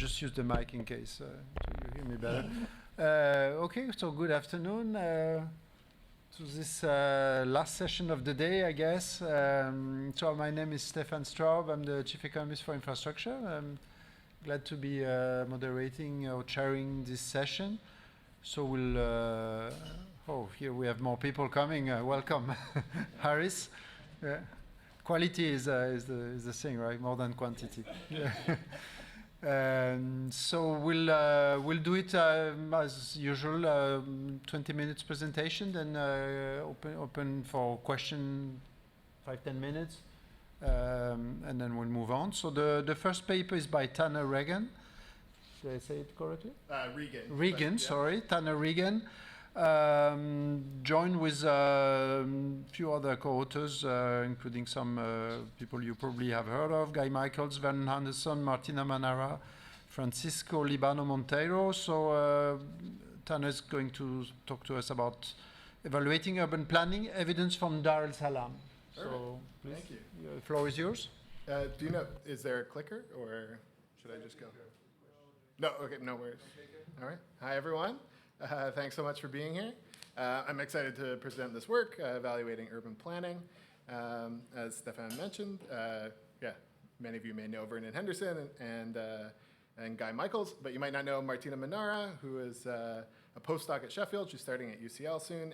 just use the mic in case so you hear me better. Okay, so good afternoon. To this last session of the day, I guess. So my name is Stefan Straub. I'm the Chief Economist for Infrastructure. I'm glad to be moderating or chairing this session. So we'll, oh, here we have more people coming. Welcome, Harris. Quality is the thing, right? More than quantity. So we'll do it as usual, 20 minutes presentation, then open for question, 5-10 minutes, and then we'll move on. So the first paper is by Tanner Regan. Did I say it correctly? Regan. Regan, yeah. Sorry, Tanner Regan. Joined with a few other co-authors, including some people you probably have heard of, Guy Michaels, Van Henderson, Martina Manara, Francisco Libano Monteiro. So Tanner is going to talk to us about evaluating urban planning, evidence from Dar es Salaam. So please, thank you. The floor is yours. Do you know, is there a clicker or should I just go? No, okay, no worries. All right, hi everyone. Thanks so much for being here. I'm excited to present this work, evaluating urban planning. As Stefan mentioned, yeah, many of you may know Vernon Henderson and Guy Michaels, but you might not know Martina Manara, who is a postdoc at Sheffield. She's starting at UCL soon,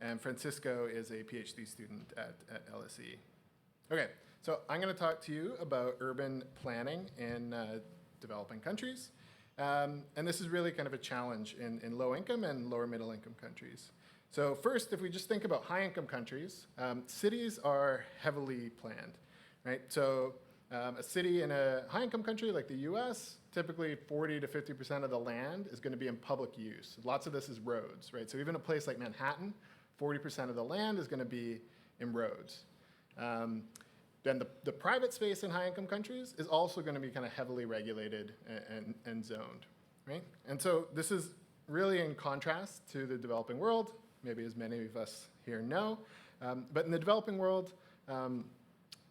and Francisco is a PhD student at LSE. Okay, so I'm going to talk to you about urban planning in developing countries. And this is really kind of a challenge in low-income and lower-middle-income countries. So first, if we just think about high-income countries, cities are heavily planned, right? So a city in a high-income country like the US, typically 40 to 50% of the land is going to be in public use. Lots of this is roads, right? So even a place like Manhattan, 40% of the land is going to be in roads. Then the private space in high-income countries is also going to be kind of heavily regulated and zoned, right? And so this is really in contrast to the developing world, maybe as many of us here know. But in the developing world,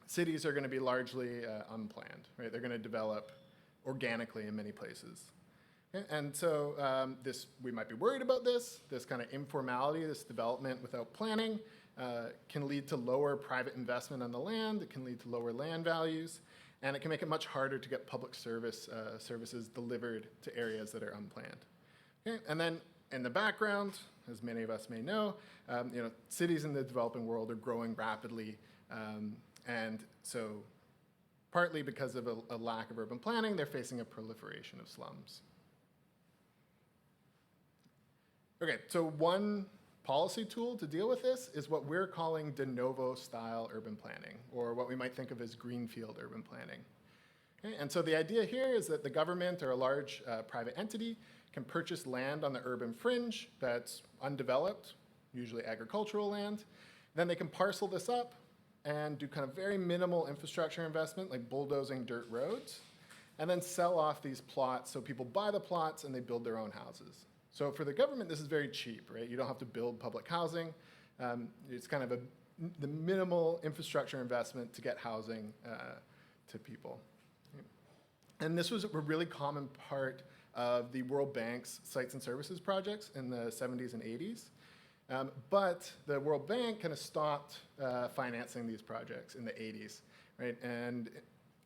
cities are going to be largely unplanned, right? They're going to develop organically in many places. Okay? And so we might be worried about this kind of informality, this development without planning, can lead to lower private investment on the land. It can lead to lower land values, and it can make it much harder to get public services delivered to areas that are unplanned. Okay? And then in the background, as many of us may know, cities in the developing world are growing rapidly, and so partly because of a lack of urban planning, they're facing a proliferation of slums. Okay, so one policy tool to deal with this is what we're calling de novo style urban planning, or what we might think of as greenfield urban planning. Okay? And so the idea here is that the government or a large private entity can purchase land on the urban fringe that's undeveloped, usually agricultural land. Then they can parcel this up and do kind of very minimal infrastructure investment, like bulldozing dirt roads, and then sell off these plots so people buy the plots and they build their own houses. So for the government, this is very cheap, right? You don't have to build public housing. It's kind of the minimal infrastructure investment to get housing to people. And this was a really common part of the World Bank's sites and services projects in the 70s and 80s. But the World Bank kind of stopped financing these projects in the 80s, right? And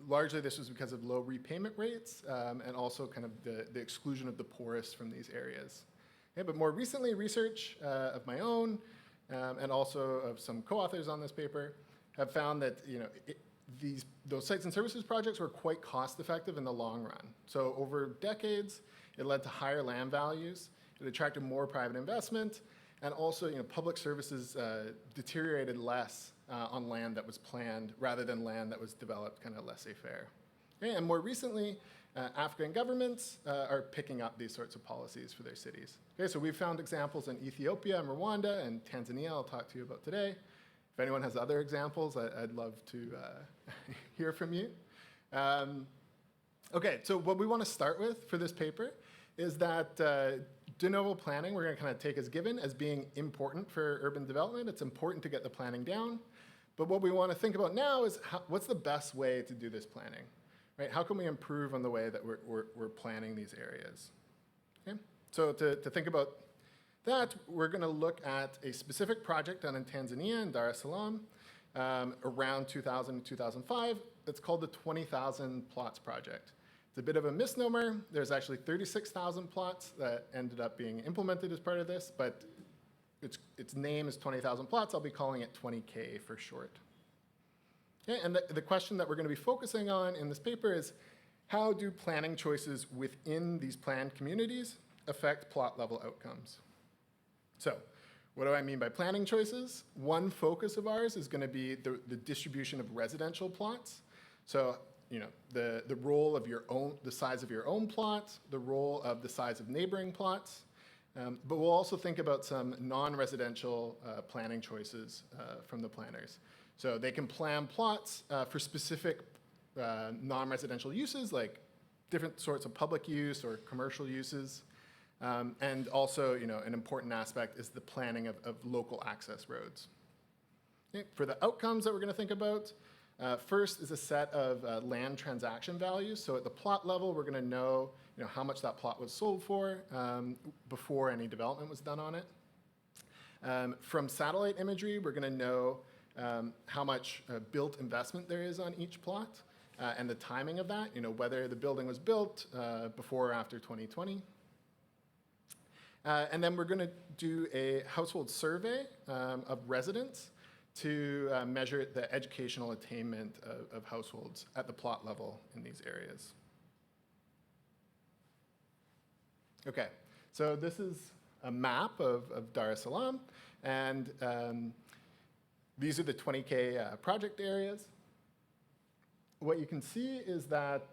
largely this was because of low repayment rates and also kind of the exclusion of the poorest from these areas. Okay, but more recently, research of my own and also of some co-authors on this paper have found that those sites and services projects were quite cost effective in the long run. So over decades, it led to higher land values, it attracted more private investment, and also public services deteriorated less on land that was planned rather than land that was developed kind of laissez-faire. Okay, and more recently, African governments are picking up these sorts of policies for their cities. Okay, so we've found examples in Ethiopia and Rwanda and Tanzania I'll talk to you about today. If anyone has other examples, I'd love to hear from you. Okay, so what we want to start with for this paper is that de novo planning we're going to kind of take as given as being important for urban development. It's important to get the planning down. But what we want to think about now is what's the best way to do this planning, right? How can we improve on the way that we're planning these areas? Okay? So to think about that, we're going to look at a specific project done in Tanzania, in Dar es Salaam, around 2000 to 2005. It's called the 20,000 Plots Project. It's a bit of a misnomer. There's actually 36,000 plots that ended up being implemented as part of this, but its name is 20,000 plots. I'll be calling it 20K for short. Okay, and the question that we're going to be focusing on in this paper is, how do planning choices within these planned communities affect plot level outcomes? So what do I mean by planning choices? One focus of ours is going to be the distribution of residential plots. So the role of the size of your own plot, the role of the size of neighboring plots. But we'll also think about some non-residential planning choices from the planners. So they can plan plots for specific non-residential uses, like different sorts of public use or commercial uses. And also, an important aspect is the planning of local access roads. Okay, for the outcomes that we're going to think about, first is a set of land transaction values. So at the plot level, we're going to know, how much that plot was sold for before any development was done on it. From satellite imagery, we're going to know how much built investment there is on each plot and the timing of that, whether the building was built before or after 2020. And then we're going to do a household survey of residents to measure the educational attainment of households at the plot level in these areas. Okay, so this is a map of Dar es Salaam, and these are the 20K project areas. What you can see is that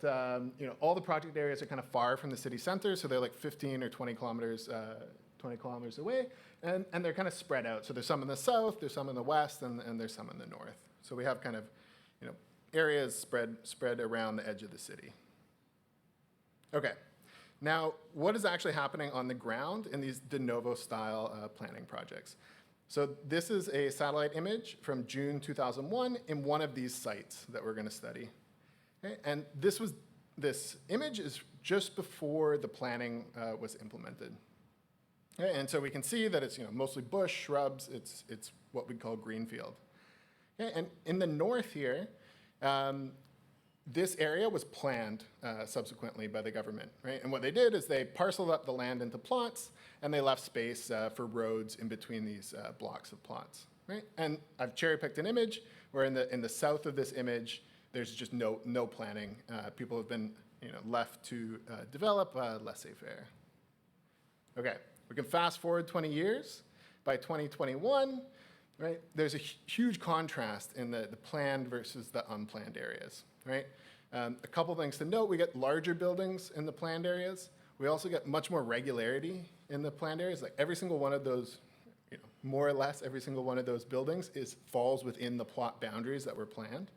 all the project areas are kind of far from the city center, so they're like 15 or 20 kilometers away, and they're kind of spread out. So there's some in the south, there's some in the west, and there's some in the north. So we have kind of areas spread around the edge of the city. Okay, now what is actually happening on the ground in these de novo style planning projects? So this is a satellite image from June 2001 in one of these sites that we're going to study. Okay? And this image is just before the planning was implemented. Okay? And so we can see that it's mostly bush, shrubs. It's what we call greenfield. Okay? And in the north here, this area was planned subsequently by the government, right? And what they did is they parceled up the land into plots, and they left space for roads in between these blocks of plots, right? And I've cherry-picked an image where in the south of this image, there's just no planning. People have been left to develop laissez-faire. Okay, we can fast forward 20 years. By 2021, right, there's a huge contrast in the planned versus the unplanned areas. Right? A couple things to note: we get larger buildings in the planned areas. We also get much more regularity in the planned areas. Like every single one of those, more or less every single one of those buildings falls within the plot boundaries that were planned.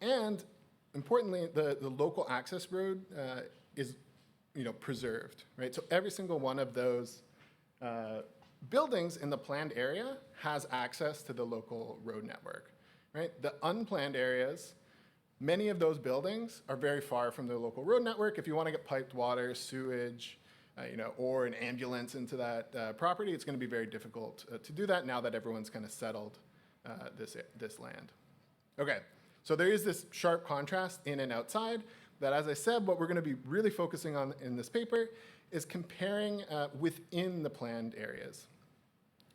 And importantly, the local access road is preserved. Right? So every single one of those buildings in the planned area has access to the local road network. Right? The unplanned areas, many of those buildings are very far from their local road network. If you want to get piped water, sewage, or an ambulance into that property, it's going to be very difficult to do that now that everyone's kind of settled this land. Okay, so there is this sharp contrast in and outside that, as I said, what we're going to be really focusing on in this paper is comparing within the planned areas.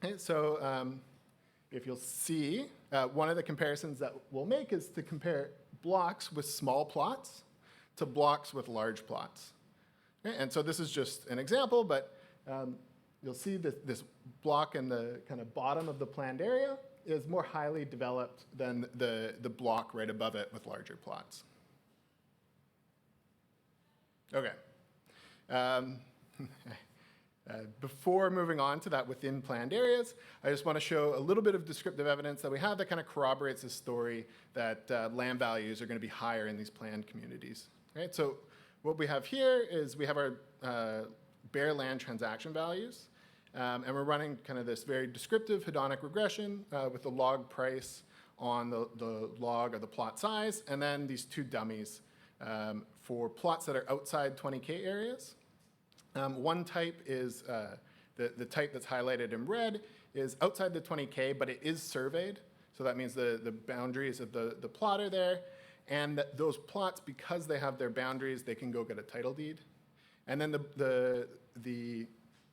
Okay, so if you'll see, one of the comparisons that we'll make is to compare blocks with small plots to blocks with large plots. Okay? And so this is just an example, but you'll see that this block in the kind of bottom of the planned area is more highly developed than the block right above it with larger plots. Okay. Before moving on to that within planned areas, I just want to show a little bit of descriptive evidence that we have that kind of corroborates this story that land values are going to be higher in these planned communities. Right? So what we have here is we have our bare land transaction values, and we're running kind of this very descriptive hedonic regression with the log price on the log or the plot size, and then these two dummies for plots that are outside 20K areas. One type is, the type that's highlighted in red is outside the 20K, but it is surveyed. So that means the boundaries of the plot are there. And that those plots, because they have their boundaries, they can go get a title deed. And then the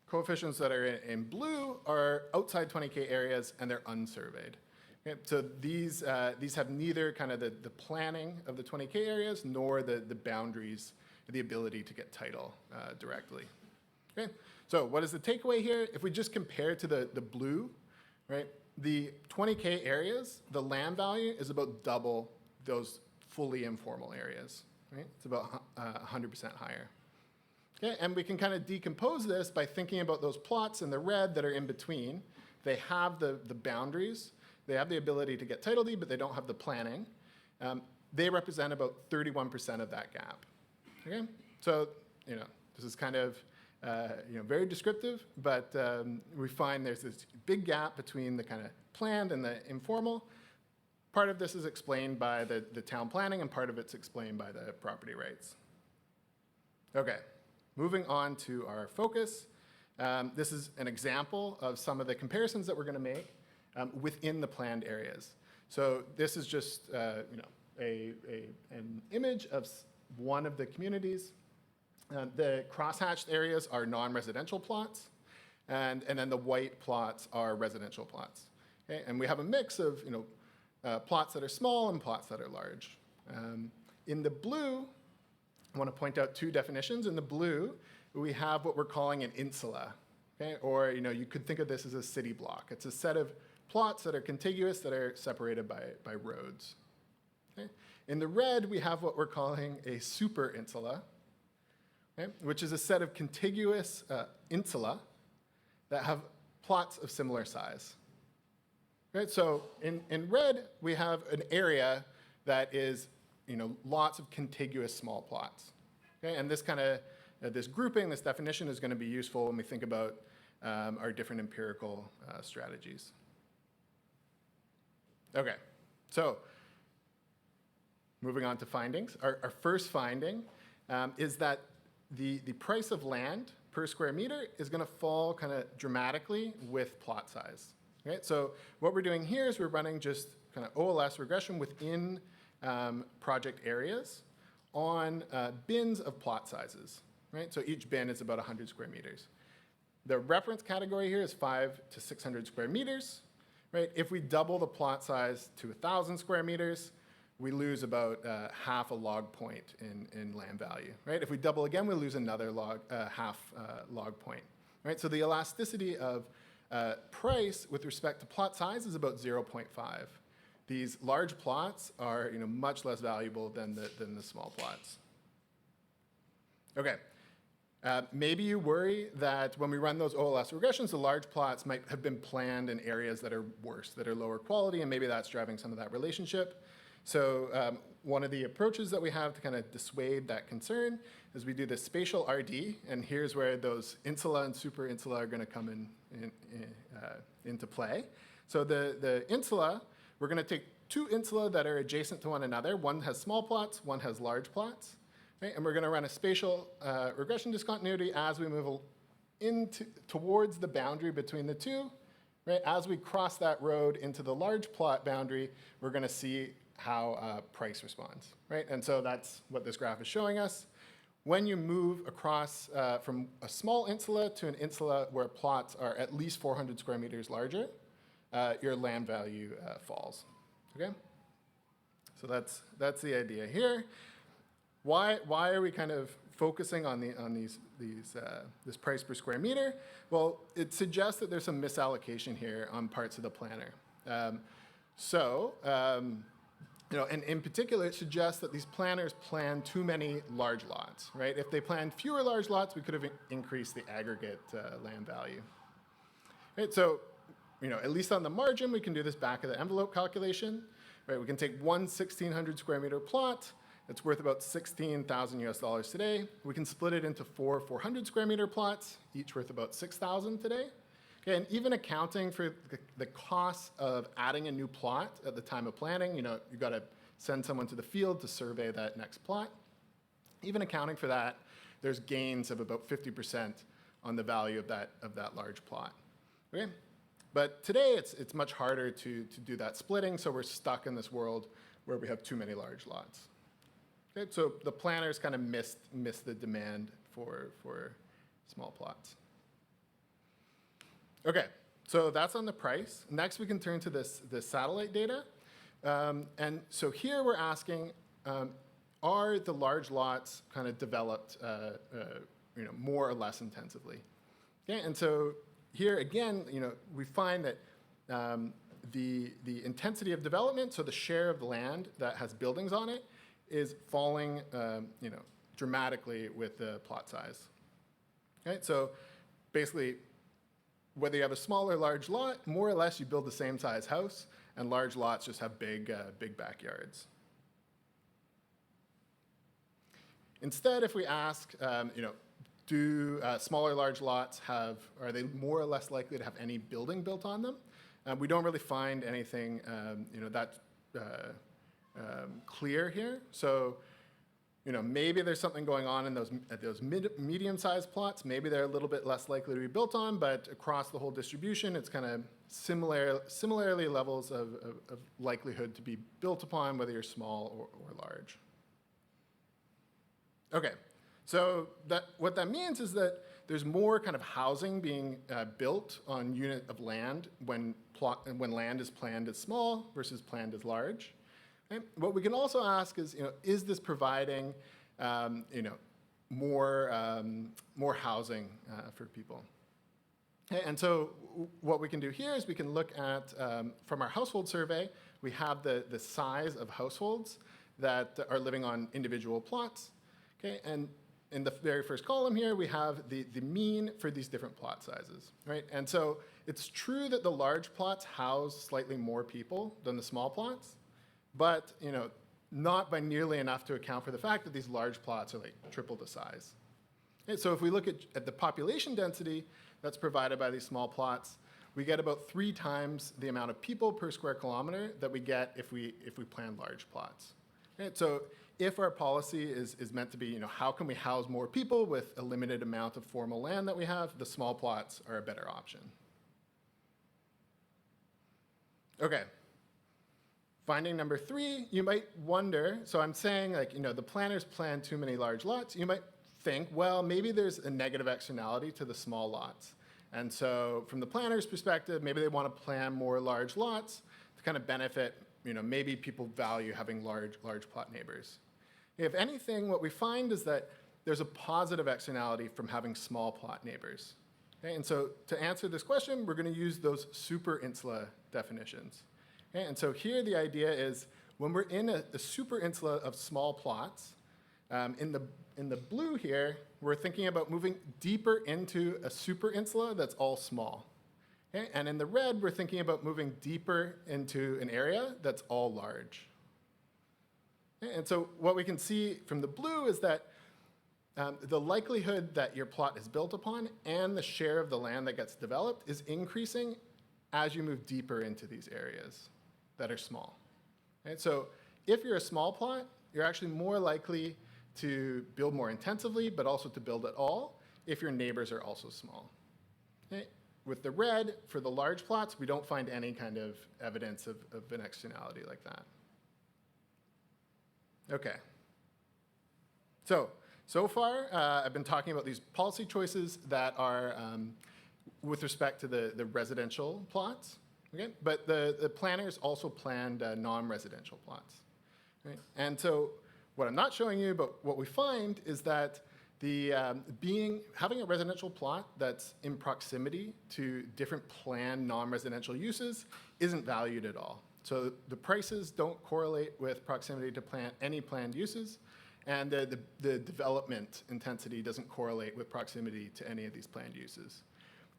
coefficients that are in blue are outside 20K areas, and they're unsurveyed. Okay, so these have neither kind of the planning of the 20K areas nor the boundaries, the ability to get title directly. Okay, so what is the takeaway here? If we just compare to the blue, right, the 20K areas, the land value is about double those fully informal areas. Right? It's about 100% higher. Okay, and we can kind of decompose this by thinking about those plots in the red that are in between. They have the boundaries. They have the ability to get title deed, but they don't have the planning. They represent about 31% of that gap. Okay, so this is kind of very descriptive, but we find there's this big gap between the kind of planned and the informal. Part of this is explained by the town planning, and part of it's explained by the property rights. Okay, moving on to our focus. This is an example of some of the comparisons that we're going to make within the planned areas. So this is just an image of one of the communities. The crosshatched areas are non-residential plots, and then the white plots are residential plots. Okay? And we have a mix of plots that are small and plots that are large. In the blue, I want to point out two definitions. In the blue, we have what we're calling an insula, okay? Or you could think of this as a city block. It's a set of plots that are contiguous that are separated by roads. Okay? In the red, we have what we're calling a super insula, okay? Which is a set of contiguous insula that have plots of similar size. Right? So in red, we have an area that is lots of contiguous small plots. Okay? And this kind of, this grouping, this definition is going to be useful when we think about our different empirical strategies. Okay, so moving on to findings. Our first finding is that the price of land per square meter is going to fall kind of dramatically with plot size. Okay? So what we're doing here is we're running just kind of OLS regression within project areas on bins of plot sizes. Right? So each bin is about 100 square meters. The reference category here is 500 to 600 square meters. Right? If we double the plot size to 1,000 square meters, we lose about half a log point in land value. Right? If we double again, we lose another half log point. Right? So the elasticity of price with respect to plot size is about 0.5. These large plots are much less valuable than the small plots. Okay. Maybe you worry that when we run those OLS regressions, the large plots might have been planned in areas that are worse, that are lower quality, and maybe that's driving some of that relationship. So one of the approaches that we have to kind of dissuade that concern is we do the spatial RD, and here's where those insula and super insula are going to come into play. So the insula, we're going to take two insula that are adjacent to one another. One has small plots, one has large plots. Right? And we're going to run a spatial regression discontinuity as we move towards the boundary between the two. Right? As we cross that road into the large plot boundary, we're going to see how price responds. Right? And so that's what this graph is showing us. When you move across from a small insula to an insula where plots are at least 400 square meters larger, your land value falls. Okay? So that's the idea here. Why are we kind of focusing on this price per square meter? Well, it suggests that there's some misallocation here on parts of the planner. And in particular, it suggests that these planners plan too many large lots, right? If they planned fewer large lots, we could have increased the aggregate land value. Right, so, at least on the margin, we can do this back of the envelope calculation. Right, we can take one 1,600 square meter plot. It's worth about $16,000 US today. We can split it into four 400 square meter plots, each worth about $6,000 today. Okay, and even accounting for the cost of adding a new plot at the time of planning, you've got to send someone to the field to survey that next plot. Even accounting for that, there's gains of about 50% on the value of that large plot. Okay? But today, it's much harder to do that splitting, so we're stuck in this world where we have too many large lots. Okay? So the planners kind of missed the demand for small plots. Okay, so that's on the price. Next, we can turn to this satellite data. And so here we're asking, are the large lots kind of developed more or less intensively? Okay, and so here again, we find that the intensity of development, so the share of the land that has buildings on it, is falling dramatically with the plot size. Okay, so basically, whether you have a small or large lot, more or less you build the same size house, and large lots just have big backyards. Instead, if we ask, do smaller large lots are they more or less likely to have any building built on them? We don't really find anything that clear here. So maybe there's something going on in those medium-sized plots. Maybe they're a little bit less likely to be built on, but across the whole distribution, it's kind of similarly levels of likelihood to be built upon, whether you're small or large. Okay, so what that means is that there's more kind of housing being built on unit of land when land is planned as small versus planned as large. Okay? What we can also ask is this providing more housing for people? Okay, and so what we can do here is we can look at, from our household survey, we have the size of households that are living on individual plots. Okay, and in the very first column here, we have the mean for these different plot sizes, right? And so it's true that the large plots house slightly more people than the small plots, but not by nearly enough to account for the fact that these large plots are like triple the size. Okay, so if we look at the population density that's provided by these small plots, we get about 3 times the amount of people per square kilometer that we get if we plan large plots. Okay, so if our policy is meant to be, how can we house more people with a limited amount of formal land that we have, the small plots are a better option. Okay. Finding number 3, you might wonder, so I'm saying the planners plan too many large lots. You might think, well, maybe there's a negative externality to the small lots. And so from the planner's perspective, maybe they want to plan more large lots to kind of benefit, maybe people value having large plot neighbors. If anything, what we find is that there's a positive externality from having small plot neighbors. Okay? And so to answer this question, we're going to use those super insula definitions. Okay? And so here the idea is when we're in a super insula of small plots, in the blue here, we're thinking about moving deeper into a super insula that's all small. Okay? And in the red, we're thinking about moving deeper into an area that's all large. Okay? And so what we can see from the blue is that the likelihood that your plot is built upon and the share of the land that gets developed is increasing as you move deeper into these areas that are small. Okay? So if you're a small plot, you're actually more likely to build more intensively, but also to build at all if your neighbors are also small. Okay? With the red, for the large plots, we don't find any kind of evidence of an externality like that. Okay. So far, I've been talking about these policy choices that are with respect to the residential plots. Okay? But the planners also planned non-residential plots. Right? And so what I'm not showing you, but what we find is that having a residential plot that's in proximity to different planned non-residential uses isn't valued at all. So the prices don't correlate with proximity to any planned uses, and the development intensity doesn't correlate with proximity to any of these planned uses.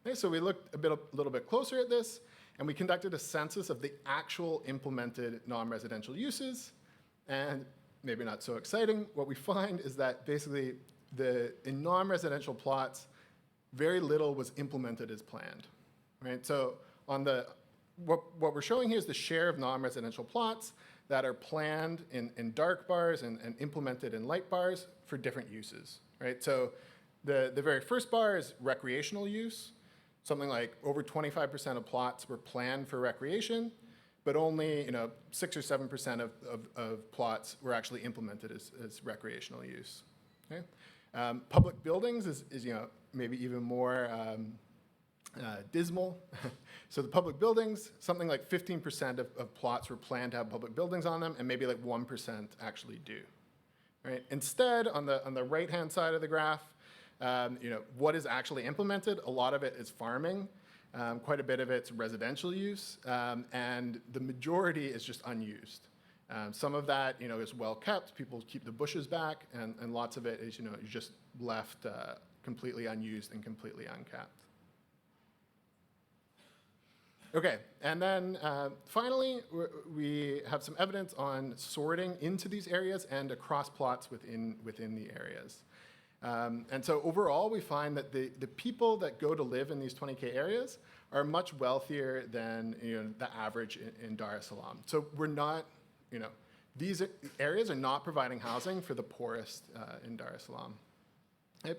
Okay, so we looked a little bit closer at this, and we conducted a census of the actual implemented non-residential uses, and maybe not so exciting, what we find is that basically in non-residential plots, very little was implemented as planned. Right? So on what we're showing here is the share of non-residential plots that are planned in dark bars and implemented in light bars for different uses, right? So the very first bar is recreational use. Something like over 25% of plots were planned for recreation, but only 6 or 7% of plots were actually implemented as recreational use. Okay? Public buildings is maybe even more dismal. So the public buildings, something like 15% of plots were planned to have public buildings on them, and maybe like 1% actually do. Right? Instead, on the right-hand side of the graph, what is actually implemented? A lot of it is farming. Quite a bit of it's residential use, and the majority is just unused. Some of that, is well kept. People keep the bushes back, and lots of it is, just left completely unused and completely unkept. Okay, and then finally, we have some evidence on sorting into these areas and across plots within the areas. And so overall, we find that the people that go to live in these 20K areas are much wealthier than the average in Dar es Salaam. So we're not, these areas are not providing housing for the poorest in Dar es Salaam.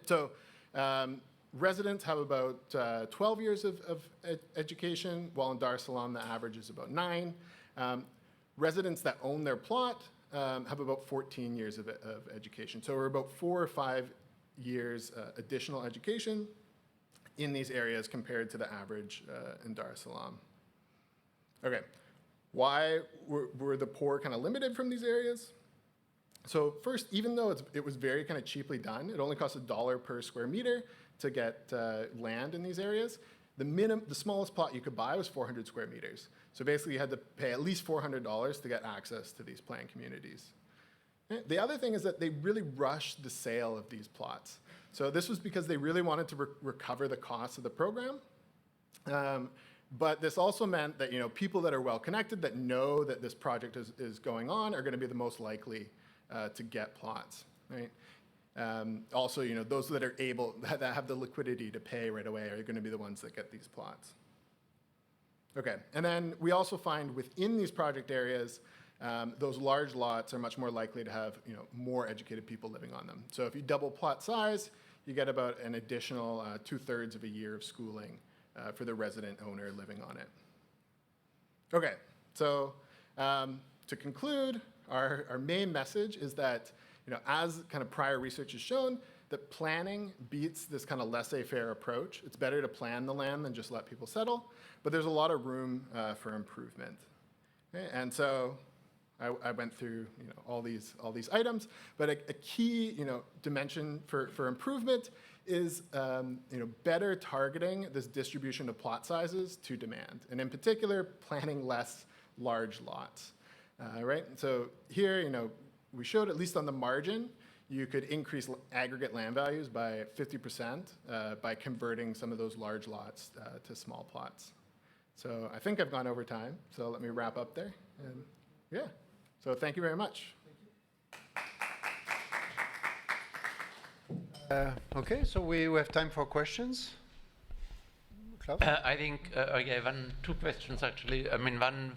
So residents have about 12 years of education, while in Dar es Salaam the average is about 9. Residents that own their plot have about 14 years of education. So we're about 4 or 5 years additional education in these areas compared to the average in Dar es Salaam. Okay, why were the poor kind of limited from these areas? So first, even though it was very kind of cheaply done, it only cost $1 per square meter to get land in these areas. The smallest plot you could buy was 400 square meters. So basically you had to pay at least $400 to get access to these planned communities. The other thing is that they really rushed the sale of these plots. So this was because they really wanted to recover the costs of the program. But this also meant that people that are well connected, that know that this project is going on, are going to be the most likely to get plots. Right? Also, those that are able, that have the liquidity to pay right away, are going to be the ones that get these plots. Okay, and then we also find within these project areas, those large lots are much more likely to have more educated people living on them. So if you double plot size, you get about an additional 2/3 of a year of schooling for the resident owner living on it. Okay, so to conclude, our main message is that as kind of prior research has shown, that planning beats this kind of laissez-faire approach. It's better to plan the land than just let people settle, but there's a lot of room for improvement. Okay? And so I went through all these items, but a key dimension for improvement is better targeting this distribution of plot sizes to demand, and in particular planning less large lots. Right? So here we showed, at least on the margin, you could increase aggregate land values by 50% by converting some of those large lots to small plots. So I think I've gone over time, so let me wrap up there. And yeah, so thank you very much. Okay, so we have time for questions. Klaus? I think, okay, two questions actually. I mean, one,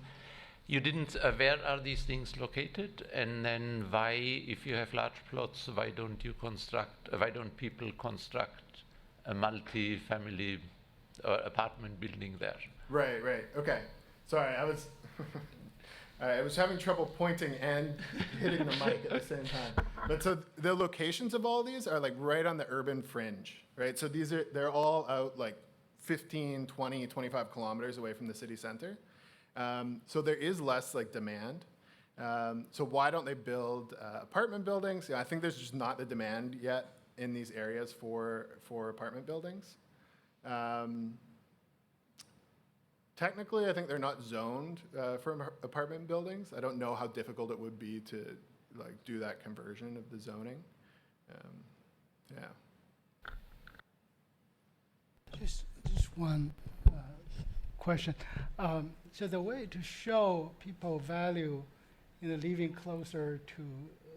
you didn't, where are these things located? And then why, if you have large plots, why don't people construct a multi-family or apartment building there? Right, okay. Sorry, I was having trouble pointing and hitting the mic at the same time. But so the locations of all these are like right on the urban fringe, right? So they're all out like 15, 20, 25 kilometers away from the city center. So there is less like demand. So why don't they build apartment buildings? I think there's just not the demand yet in these areas for apartment buildings. Technically, I think they're not zoned for apartment buildings. I don't know how difficult it would be to do that conversion of the zoning. Yeah. Just one question. So the way to show people value living closer to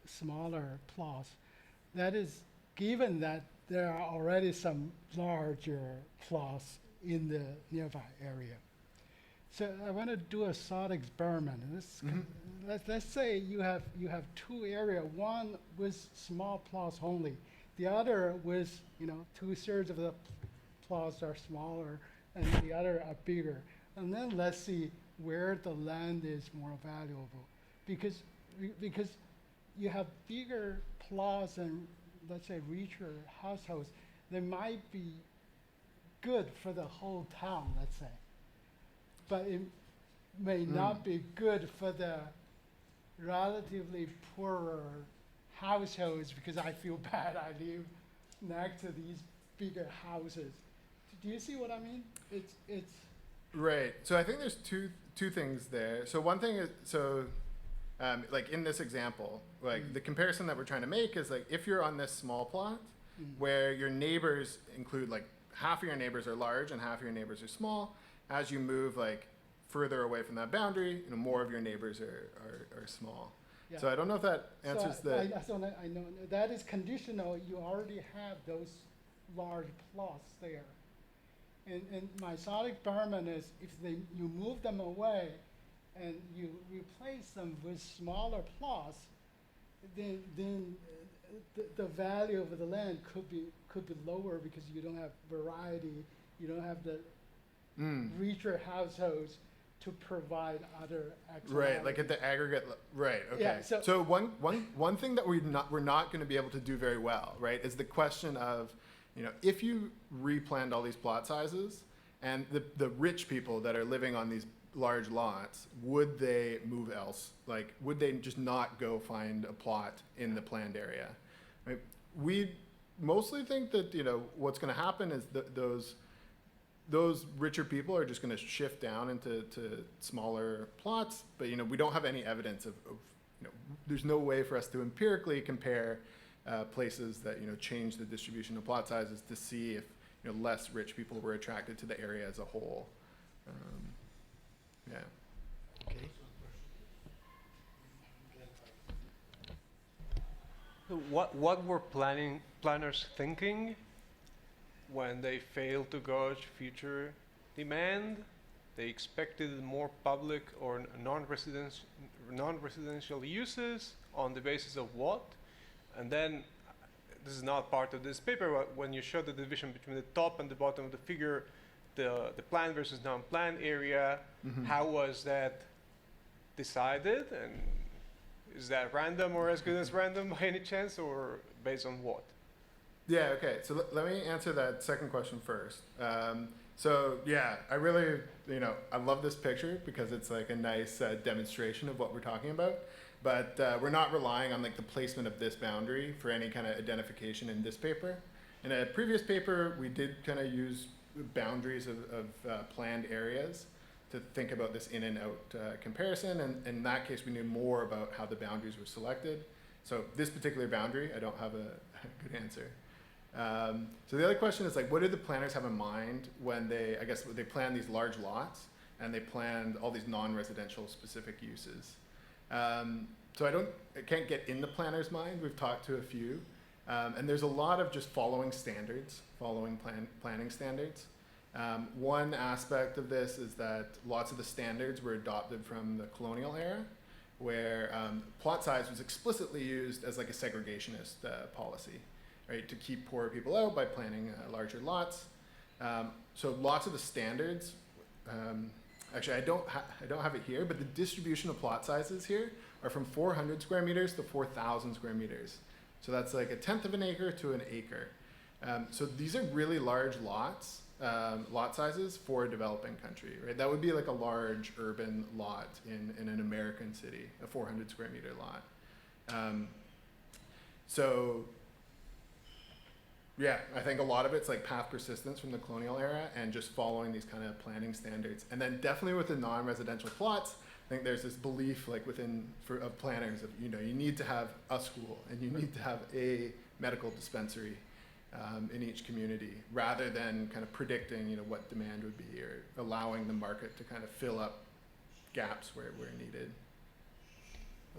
smaller plots, that is given that there are already some larger plots in the nearby area. So I want to do a thought experiment. And this, let's say you have two areas, one with small plots only, the other with 2/3 of the plots are smaller and the other are bigger. And then let's see where the land is more valuable, because you have bigger plots and let's say richer households, they might be good for the whole town, let's say. But it may not be good for the relatively poorer households, because I feel bad I live next to these bigger houses. Do you see what I mean? It's Right. So I think there's two things there. So one thing is, like in this example, like the comparison that we're trying to make is like if you're on this small plot where your neighbors include like half of your neighbors are large and half of your neighbors are small, as you move like further away from that boundary, more of your neighbors are small. Yeah. So I don't know if that answers so I know that is conditional. You already have those large plots there. And my thought experiment is if you move them away and you replace them with smaller plots, then the value of the land could be lower, because you don't have variety, you don't have the richer households to provide other activities. Right, like at the aggregate, right, okay. Yeah, so one thing that we're not going to be able to do very well, right, is the question of, if you replanned all these plot sizes and the rich people that are living on these large lots, would they move else? Like, would they just not go find a plot in the planned area? Right? We mostly think that, what's going to happen is that those richer people are just going to shift down into smaller plots, but we don't have any evidence of there's no way for us to empirically compare places that change the distribution of plot sizes to see if less rich people were attracted to the area as a whole. Yeah. Okay. So what were planners thinking when they failed to gauge future demand? They expected more public or non-residential uses on the basis of what? And then, this is not part of this paper, but when you show the division between the top and the bottom of the figure, the planned versus non-planned area, how was that decided? And is that random or as good as random by any chance, or based on what? Yeah, okay. So let me answer that second question first. So yeah, I really, I love this picture because it's like a nice demonstration of what we're talking about. But we're not relying on like the placement of this boundary for any kind of identification in this paper. In a previous paper, we did kind of use boundaries of planned areas to think about this in and out comparison. And in that case, we knew more about how the boundaries were selected. So this particular boundary, I don't have a good answer. So the other question is like, what did the planners have in mind when they planned these large lots and they planned all these non-residential specific uses? So I can't get in the planner's mind. We've talked to a few, and there's a lot of just following standards, planning standards. One aspect of this is that lots of the standards were adopted from the colonial era, where plot size was explicitly used as like a segregationist policy, right, to keep poorer people out by planning larger lots. So lots of the standards, actually I don't have it here, but the distribution of plot sizes here are from 400 square meters to 4,000 square meters. So that's like 1/10 of an acre to an acre. So these are really large lots, lot sizes for a developing country, right? That would be like a large urban lot in an American city, a 400 square meter lot. So yeah, I think a lot of it's like path persistence from the colonial era and just following these kind of planning standards. And then definitely with the non-residential plots, I think there's this belief like of planners of, you need to have a school and you need to have a medical dispensary in each community, rather than kind of predicting, what demand would be, or allowing the market to kind of fill up gaps where needed.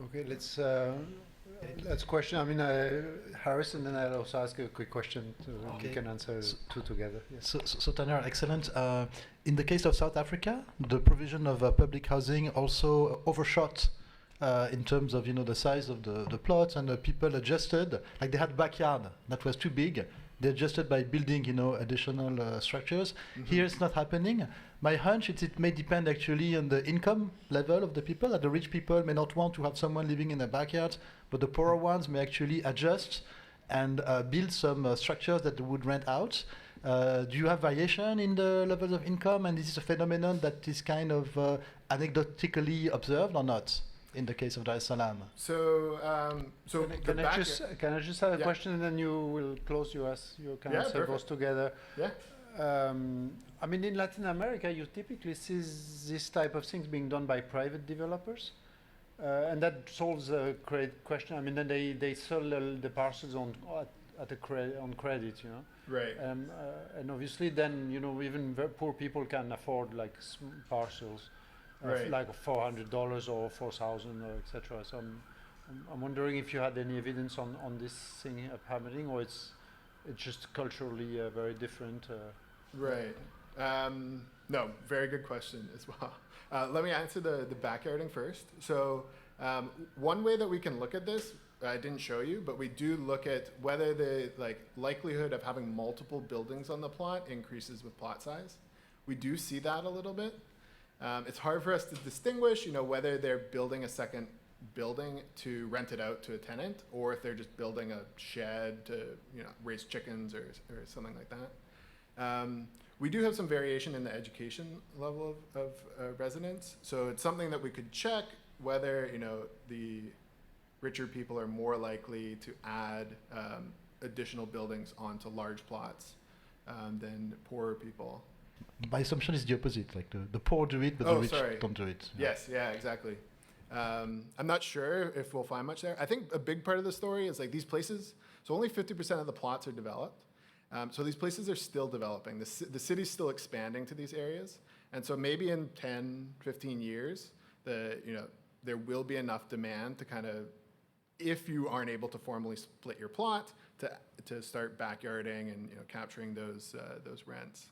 Okay, let's That's a question. I mean, Harris, and then I'll also ask a quick question. You can answer two together. Yes. So Tanner, excellent. In the case of South Africa, the provision of public housing also overshot in terms of the size of the plots, and the people adjusted. Like they had backyard that was too big. They adjusted by building additional structures. Here it's not happening. My hunch is it may depend actually on the income level of the people. That the rich people may not want to have someone living in their backyard, but the poorer ones may actually adjust and build some structures that they would rent out. Do you have variation in the levels of income, and this is a phenomenon that is kind of anecdotically observed or not in the case of Dar es Salaam? So, Can I just have a question, and then you will close yours? You can answer both together. Yeah. I mean, in Latin America, you typically see this type of things being done by private developers, and that solves the question. I mean, then they sell the parcels on credit, Right. and obviously, then even poor people can afford like parcels, Right. like $400 or $4,000 or etc. So I'm wondering if you had any evidence on this thing happening, or it's just culturally very different. Right. No, very good question as well. Let me answer the backyarding first. So one way that we can look at this, I didn't show you, but we do look at whether the likelihood of having multiple buildings on the plot increases with plot size. We do see that a little bit. It's hard for us to distinguish, whether they're building a second building to rent it out to a tenant, or if they're just building a shed to raise chickens or something like that. We do have some variation in the education level of residents, so it's something that we could check whether the richer people are more likely to add additional buildings onto large plots than poorer people. My assumption is the opposite, like the poor do it, but the rich don't do it. Yes, yeah, exactly. I'm not sure if we'll find much there. I think a big part of the story is these places, so only 50% of the plots are developed. So these places are still developing. The city's still expanding to these areas. And so maybe in 10, 15 years, there will be enough demand to kind of, if you aren't able to formally split your plot, to start backyarding and capturing those rents.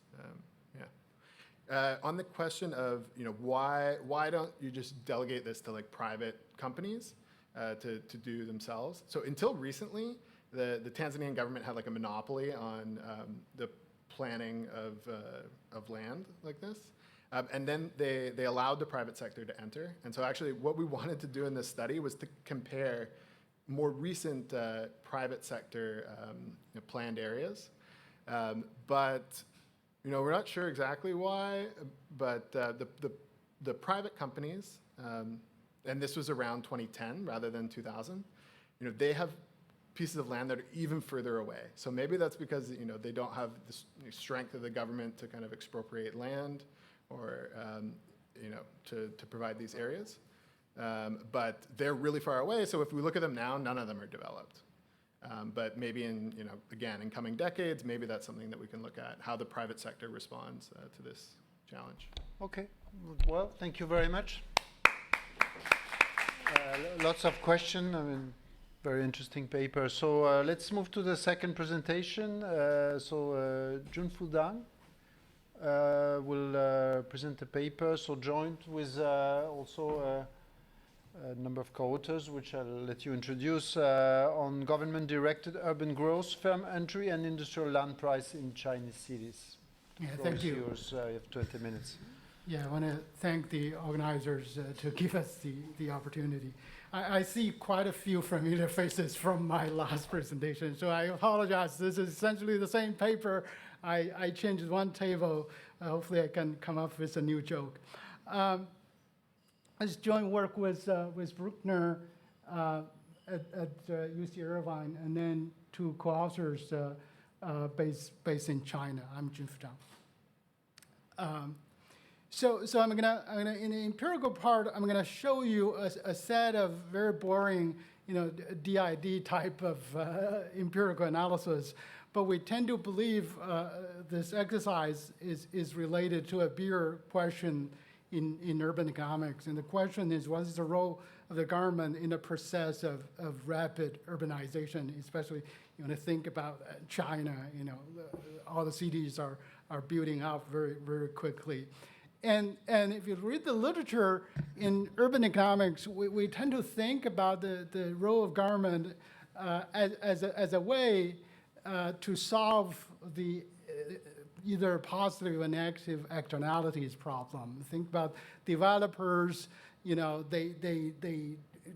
On the question of why don't you just delegate this to private companies to do themselves? So until recently, the Tanzanian government had a monopoly on the planning of land like this, and then they allowed the private sector to enter. And so actually, what we wanted to do in this study was to compare more recent private sector planned areas, but we're not sure exactly why, but the private companies, and this was around 2010 rather than 2000, they have pieces of land that are even further away. So maybe that's because they don't have the strength of the government to kind of expropriate land or to provide these areas. But they're really far away. So if we look at them now, none of them are developed. But maybe in coming decades, maybe that's something that we can look at, how the private sector responds to this challenge. Okay, well, thank you very much. Lots of questions. I mean, very interesting paper. So let's move to the second presentation. Junfu Zhang will present a paper. So joined with also a number of co-authors, which I'll let you introduce, on government-directed urban growth, firm entry, and industrial land price in Chinese cities. Yeah, thank you. Yours, you have 20 minutes. Yeah, I want to thank the organizers to give us the opportunity. I see quite a few familiar faces from my last presentation, so I apologize. This is essentially the same paper. I changed one table. Hopefully I can come up with a new joke. I just joined work with Bruckner at UC Irvine, and then two co-authors based in China. I'm Junfu Zhang. So I'm gonna in the empirical part, I'm gonna show you a set of very boring, DID type of empirical analysis. But we tend to believe this exercise is related to a bigger question in urban economics. And the question is, what is the role the government in the process of rapid urbanization, especially when you think about China. All the cities are building up very, very quickly. And if you read the literature in urban economics, we tend to think about the role of government as a way to solve the either positive or negative externalities problem. Think about developers, they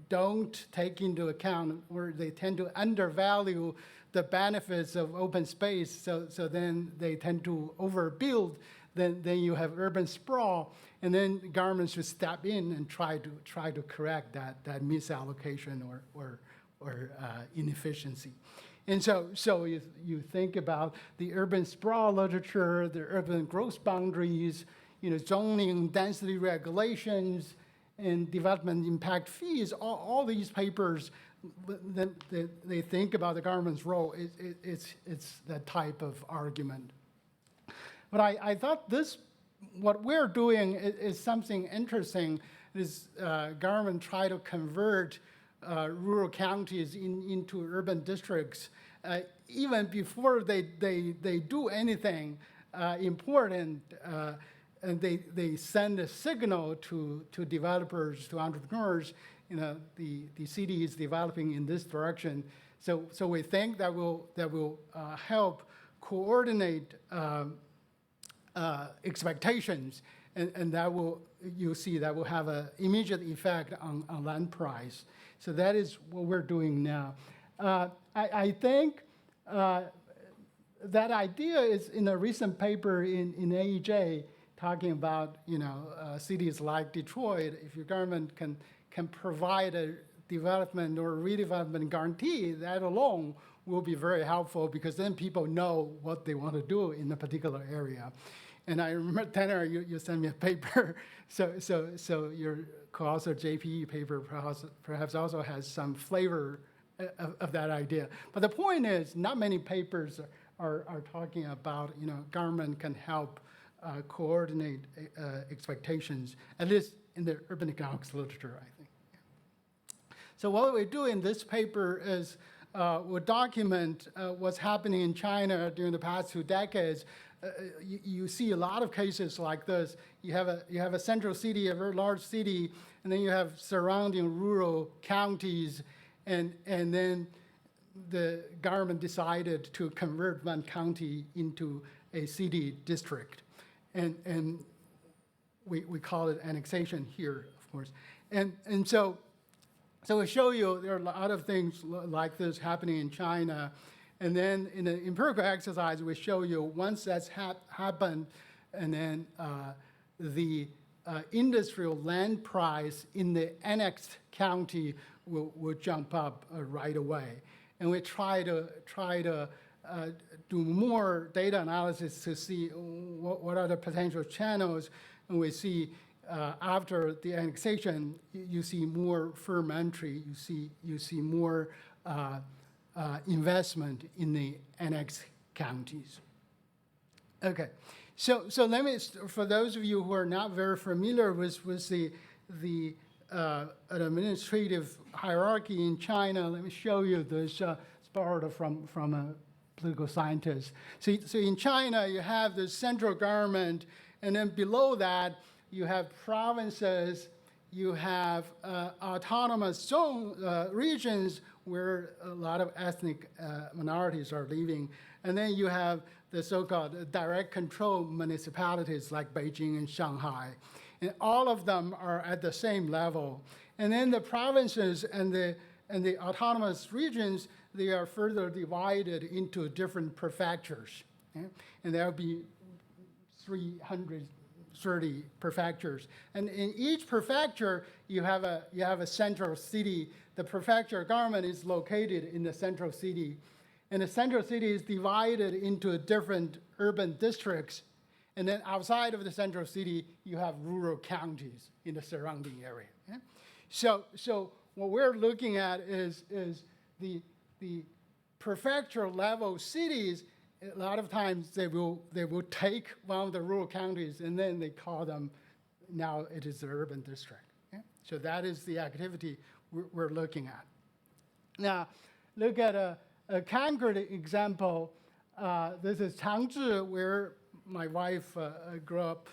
don't take into account, or they tend to undervalue the benefits of open space, so then they tend to overbuild. Then you have urban sprawl, and then governments should step in and try to correct that misallocation or inefficiency. And so you think about the urban sprawl literature, the urban growth boundaries, zoning, density regulations, and development impact fees. All these papers, they think about the government's role. It's that type of argument. But I thought what we're doing is something interesting. Is government try to convert rural counties into urban districts, even before they do anything important, and they send a signal to developers, to entrepreneurs. The city is developing in this direction. So we think that will help coordinate expectations, and that will have an immediate effect on land price. So that is what we're doing now. I think that idea is in a recent paper in AEJ talking about cities like Detroit. If your government can provide a development or redevelopment guarantee, that alone will be very helpful, because then people know what they want to do in a particular area. And I remember, Tanner, you sent me a paper. So your co-author JPE paper perhaps also has some flavor of that idea. But the point is, not many papers are talking about government can help coordinate expectations, at least in the urban economics literature, I think. So what we do in this paper is we document what's happening in China during the past 2 decades. You see a lot of cases like this. You have a central city, a very large city, and then you have surrounding rural counties, and then the government decided to convert one county into a city district, and we call it annexation here, of course, and so we show you there are a lot of things like this happening in China. And then in the empirical exercise, we show you once that's happened, and then the industrial land price in the annexed county will jump up right away. And we try to do more data analysis to see what are the potential channels. And we see after the annexation, you see more firm entry. You see more investment in the annexed counties. Okay, so let me, for those of you who are not very familiar with the administrative hierarchy in China, let me show you this. It's borrowed from a political scientist. So in China, you have the central government, and then below that, you have provinces, you have autonomous zone regions where a lot of ethnic minorities are living. And then you have the so-called direct control municipalities like Beijing and Shanghai. And all of them are at the same level. And then the provinces and the autonomous regions, they are further divided into different prefectures. Okay? And there will be 330 prefectures. And in each prefecture, you have a central city. The prefecture government is located in the central city. And the central city is divided into different urban districts. And then outside of the central city, you have rural counties in the surrounding area. Okay? So what we're looking at is the prefecture level cities. A lot of times they will take one of the rural counties, and then they call them, now it is the urban district. Okay? So that is the activity we're looking at. Now, look at a concrete example. This is Zhang, where my wife grew up.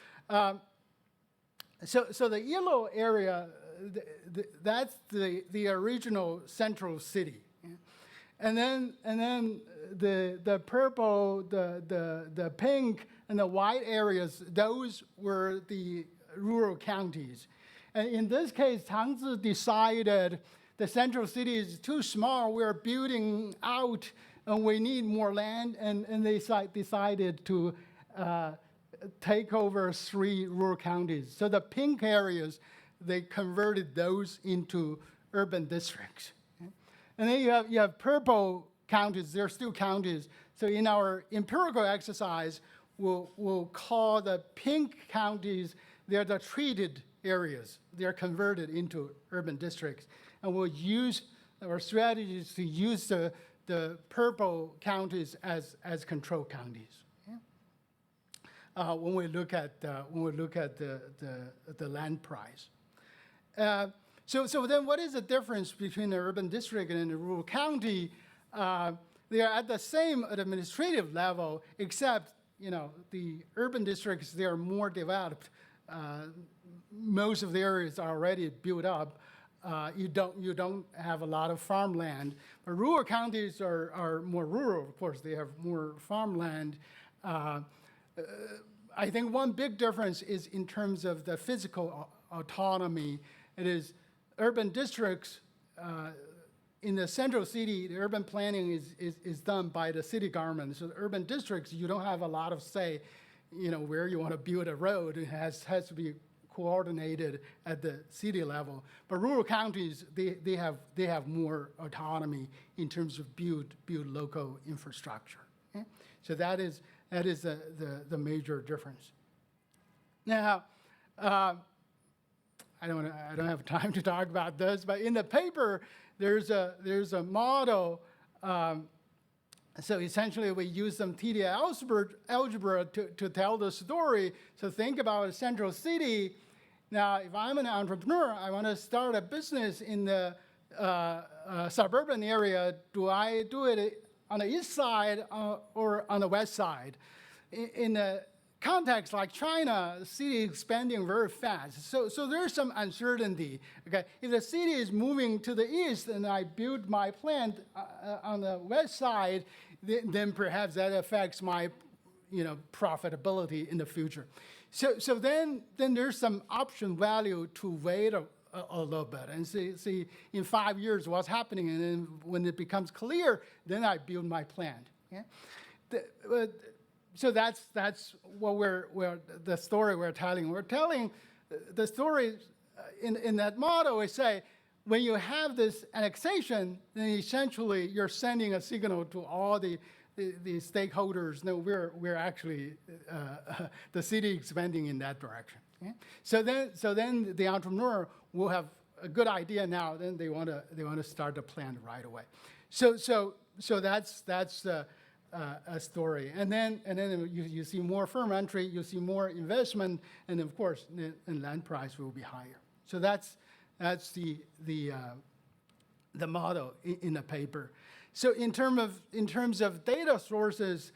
So the yellow area, that's the original central city. And then the purple, the pink, and the white areas, those were the rural counties. And in this case, Zhang decided the central city is too small, we're building out, and we need more land, and they decided to take over 3 rural counties. So the pink areas, they converted those into urban districts. And then you have purple counties, they're still counties. So in our empirical exercise, we'll call the pink counties, they're the treated areas. They're converted into urban districts. And we'll use our strategies to use the purple counties as control counties. When we look at the land price. So then what is the difference between the urban district and the rural county? They are at the same administrative level, except the urban districts, they are more developed. Most of the areas are already built up. You don't have a lot of farmland. But rural counties are more rural, of course. They have more farmland. I think one big difference is in terms of the physical autonomy. It is urban districts in the central city, the urban planning is done by the city government. So the urban districts, you don't have a lot of say, where you want to build a road. It has to be coordinated at the city level. But rural counties, they have more autonomy in terms of build local infrastructure. Okay? So that is the major difference. Now, I don't have time to talk about this, but in the paper there's a model. So essentially, we use some TDI algebra to tell the story. So think about a central city. Now, if I'm an entrepreneur, I want to start a business in the suburban area. Do I do it on the east side or on the west side? In a context like China, the city is expanding very fast. So there's some uncertainty. Okay, if the city is moving to the east and I build my plant on the west side, then perhaps that affects my profitability in the future. So then there's some option value to wait a little bit and see in 5 years what's happening, and then when it becomes clear, then I build my plant. Yeah? So that's what the story we're telling. We're telling the story in that model. We say when you have this annexation, then essentially you're sending a signal to all the stakeholders. No, we're actually the city expanding in that direction. Okay? So then the entrepreneur will have a good idea now. Then they want to start the plant right away. So that's a story. And then you see more firm entry, you see more investment, and of course the land price will be higher. So that's the model in the paper. So in terms of data sources,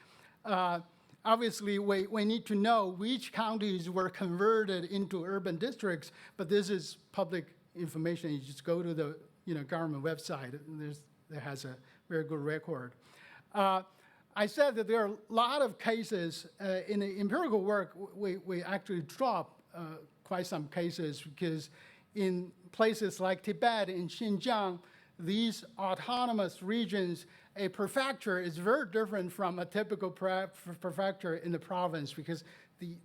obviously we need to know which counties were converted into urban districts, but this is public information. You just go to the government website, and there has a very good record. I said that there are a lot of cases in the empirical work. We actually drop quite some cases because in places like Tibet and Xinjiang, these autonomous regions, a prefecture is very different from a typical prefecture in the province because the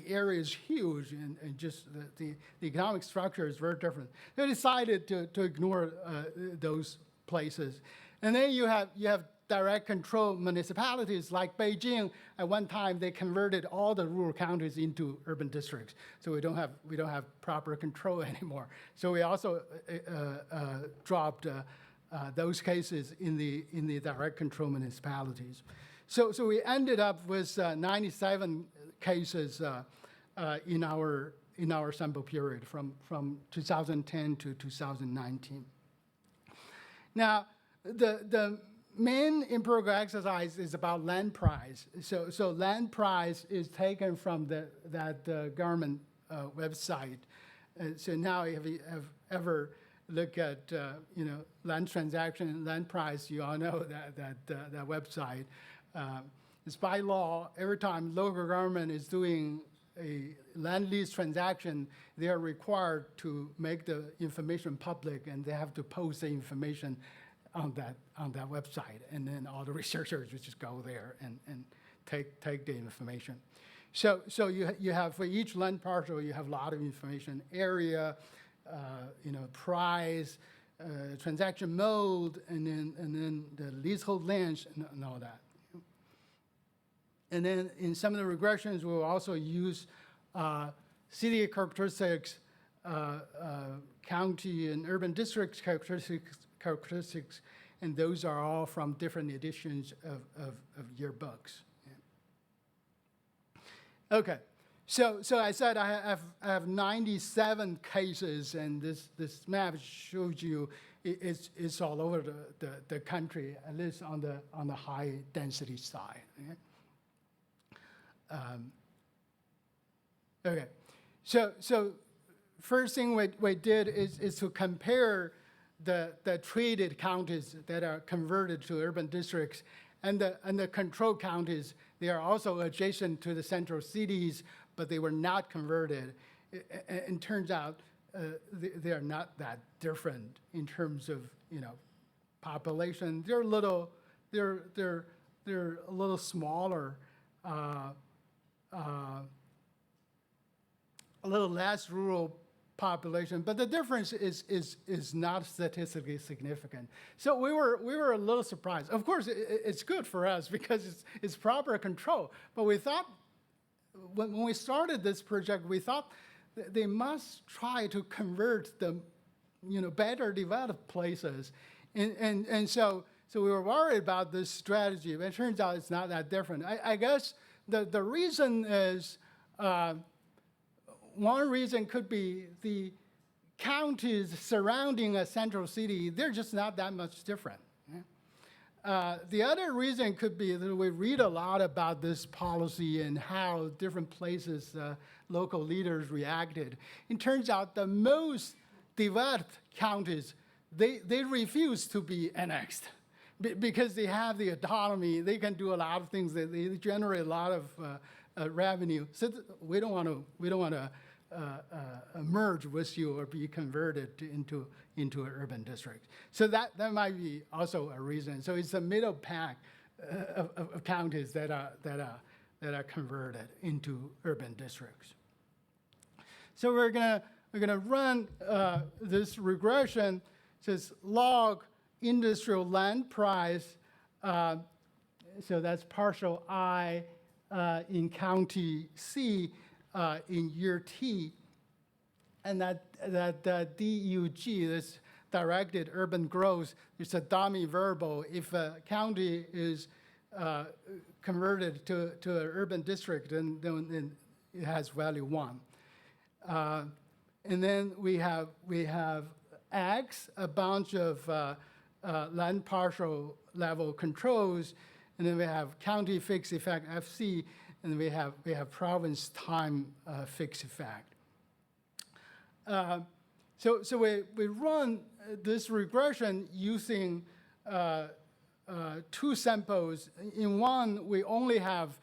area is huge and just the economic structure is very different. They decided to ignore those places. And then you have direct control municipalities like Beijing. At one time, they converted all the rural counties into urban districts. So we don't have proper control anymore. So we also dropped those cases in the direct control municipalities. So we ended up with 97 cases in our in our sample period from 2010 to 2019. Now, the main empirical exercise is about land price. So land price is taken from that government website. So now if you have ever look at land transaction, land price, you all know that website. It's by law, every time local government is doing a land lease transaction, they are required to make the information public, and they have to post the information on that website, and then all the researchers would just go there and take the information. So you have, for each land parcel, you have a lot of information: area, price, transaction mode, and then the leasehold length and all that. And then in some of the regressions, we'll also use city characteristics, county and urban district characteristics, and those are all from different editions of yearbooks. Yeah. Okay, so I said I have 97 cases, and this map shows you it's all over the country, at least on the high density side. Okay? Okay, so first thing we did is to compare the treated counties that are converted to urban districts and the control counties. They are also adjacent to the central cities, but they were not converted. And turns out they are not that different in terms of population. They're a little smaller. A little less rural population, but the difference is not statistically significant. So we were a little surprised. Of course, it's good for us because it's proper control. But we thought when we started this project, we thought they must try to convert the better developed places, and so we were worried about this strategy. But it turns out it's not that different. I guess the reason is. One reason could be the counties surrounding a central city, they're just not that much different. The other reason could be that we read a lot about this policy and how different places, local leaders reacted. It turns out the most developed counties, they refuse to be annexed because they have the autonomy. They can do a lot of things. They generate a lot of revenue. So we don't want to merge with you or be converted into an urban district. So that might be also a reason. So it's a middle pack of counties that are converted into urban districts. So we're gonna run this regression. It says log industrial land price. So that's partial I in county C. In year T, and that DUG, this directed urban growth, is a dummy variable. If a county is converted to an urban district, then it has value 1. And then we have X, a bunch of land partial level controls, and then we have county fixed effect FC. And we have province time fixed effect. So we run this regression using 2 samples. In one, we only have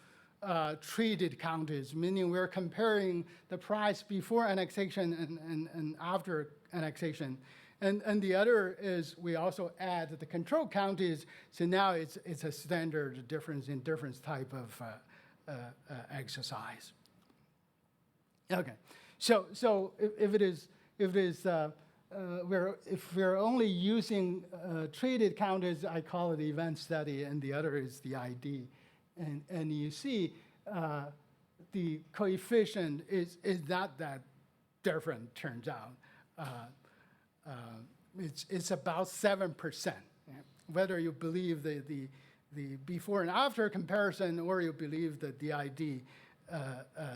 treated counties, meaning we're comparing the price before annexation and after annexation. And the other is we also add the control counties. So now it's a standard difference in difference type of exercise. Okay, so if we're only using treated counties, I call it event study, and the other is the ID, and you see the coefficient is not that different. Turns out it's about 7%. Whether you believe the before and after comparison, or you believe that the ID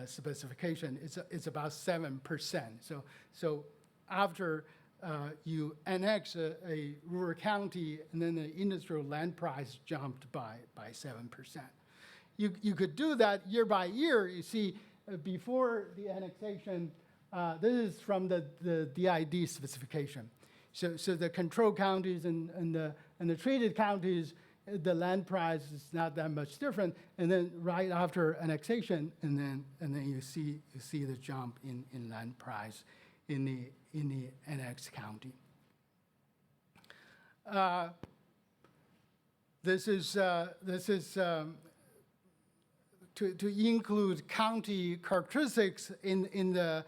specification, it's about 7%. So after you annex a rural county, and then the industrial land price jumped by 7%. You could do that year by year. You see, before the annexation, this is from the DID specification. So the control counties and the treated counties, the land price is not that much different. And then right after annexation, and then you see the jump in land price in the annexed county. This is to include county characteristics in the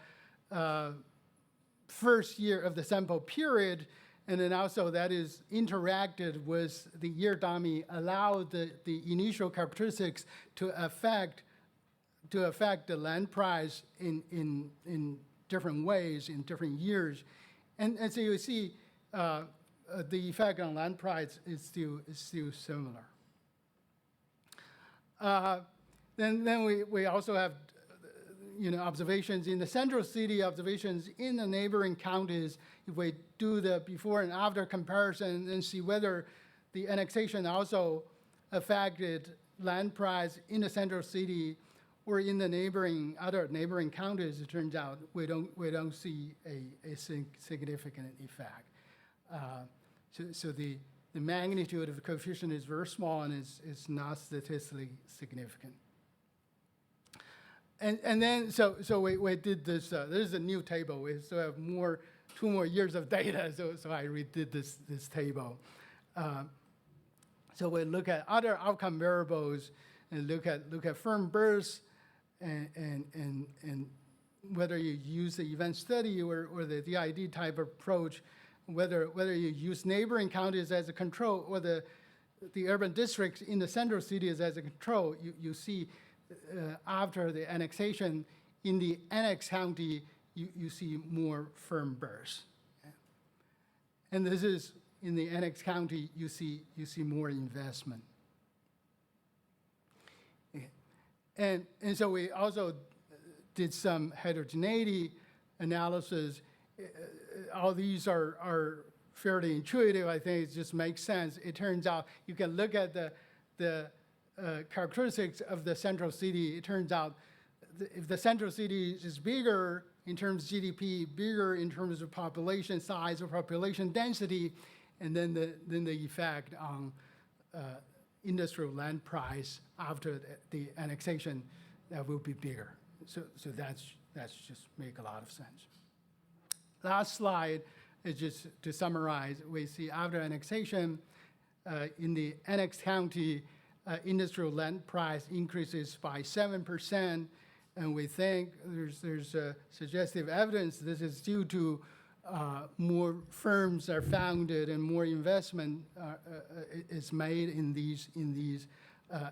first year of the sample period, and then also that is interacted with the year dummy, allowed the initial characteristics to affect the land price in different ways in different years, and so you see the effect on land price is still similar. Then we also have observations in the central city, observations in the neighboring counties. If we do the before and after comparison and see whether the annexation also affected land price in the central city or in the other neighboring counties, it turns out we don't see a significant effect. So the magnitude of the coefficient is very small and is not statistically significant. And then so we did this. This is a new table. We still have 2 more years of data. So I redid this table. So we look at other outcome variables and look at firm births and whether you use the event study or the DID type approach, whether you use neighboring counties as a control or the urban districts in the central cities as a control. You see. After the annexation, in the annexed county, you see more firm births. And this is in the annexed county, you see more investment. And so we also did some heterogeneity analysis. All these are fairly intuitive. I think it just makes sense. It turns out you can look at the characteristics of the central city. It turns out if the central city is bigger in terms of GDP, bigger in terms of population size or population density, and then the effect on industrial land price after the annexation, that will be bigger. So that's just make a lot of sense. Last slide is just to summarize. We see after annexation in the annexed county, industrial land price increases by 7%, and we think there's suggestive evidence this is due to more firms are founded and more investment is made in these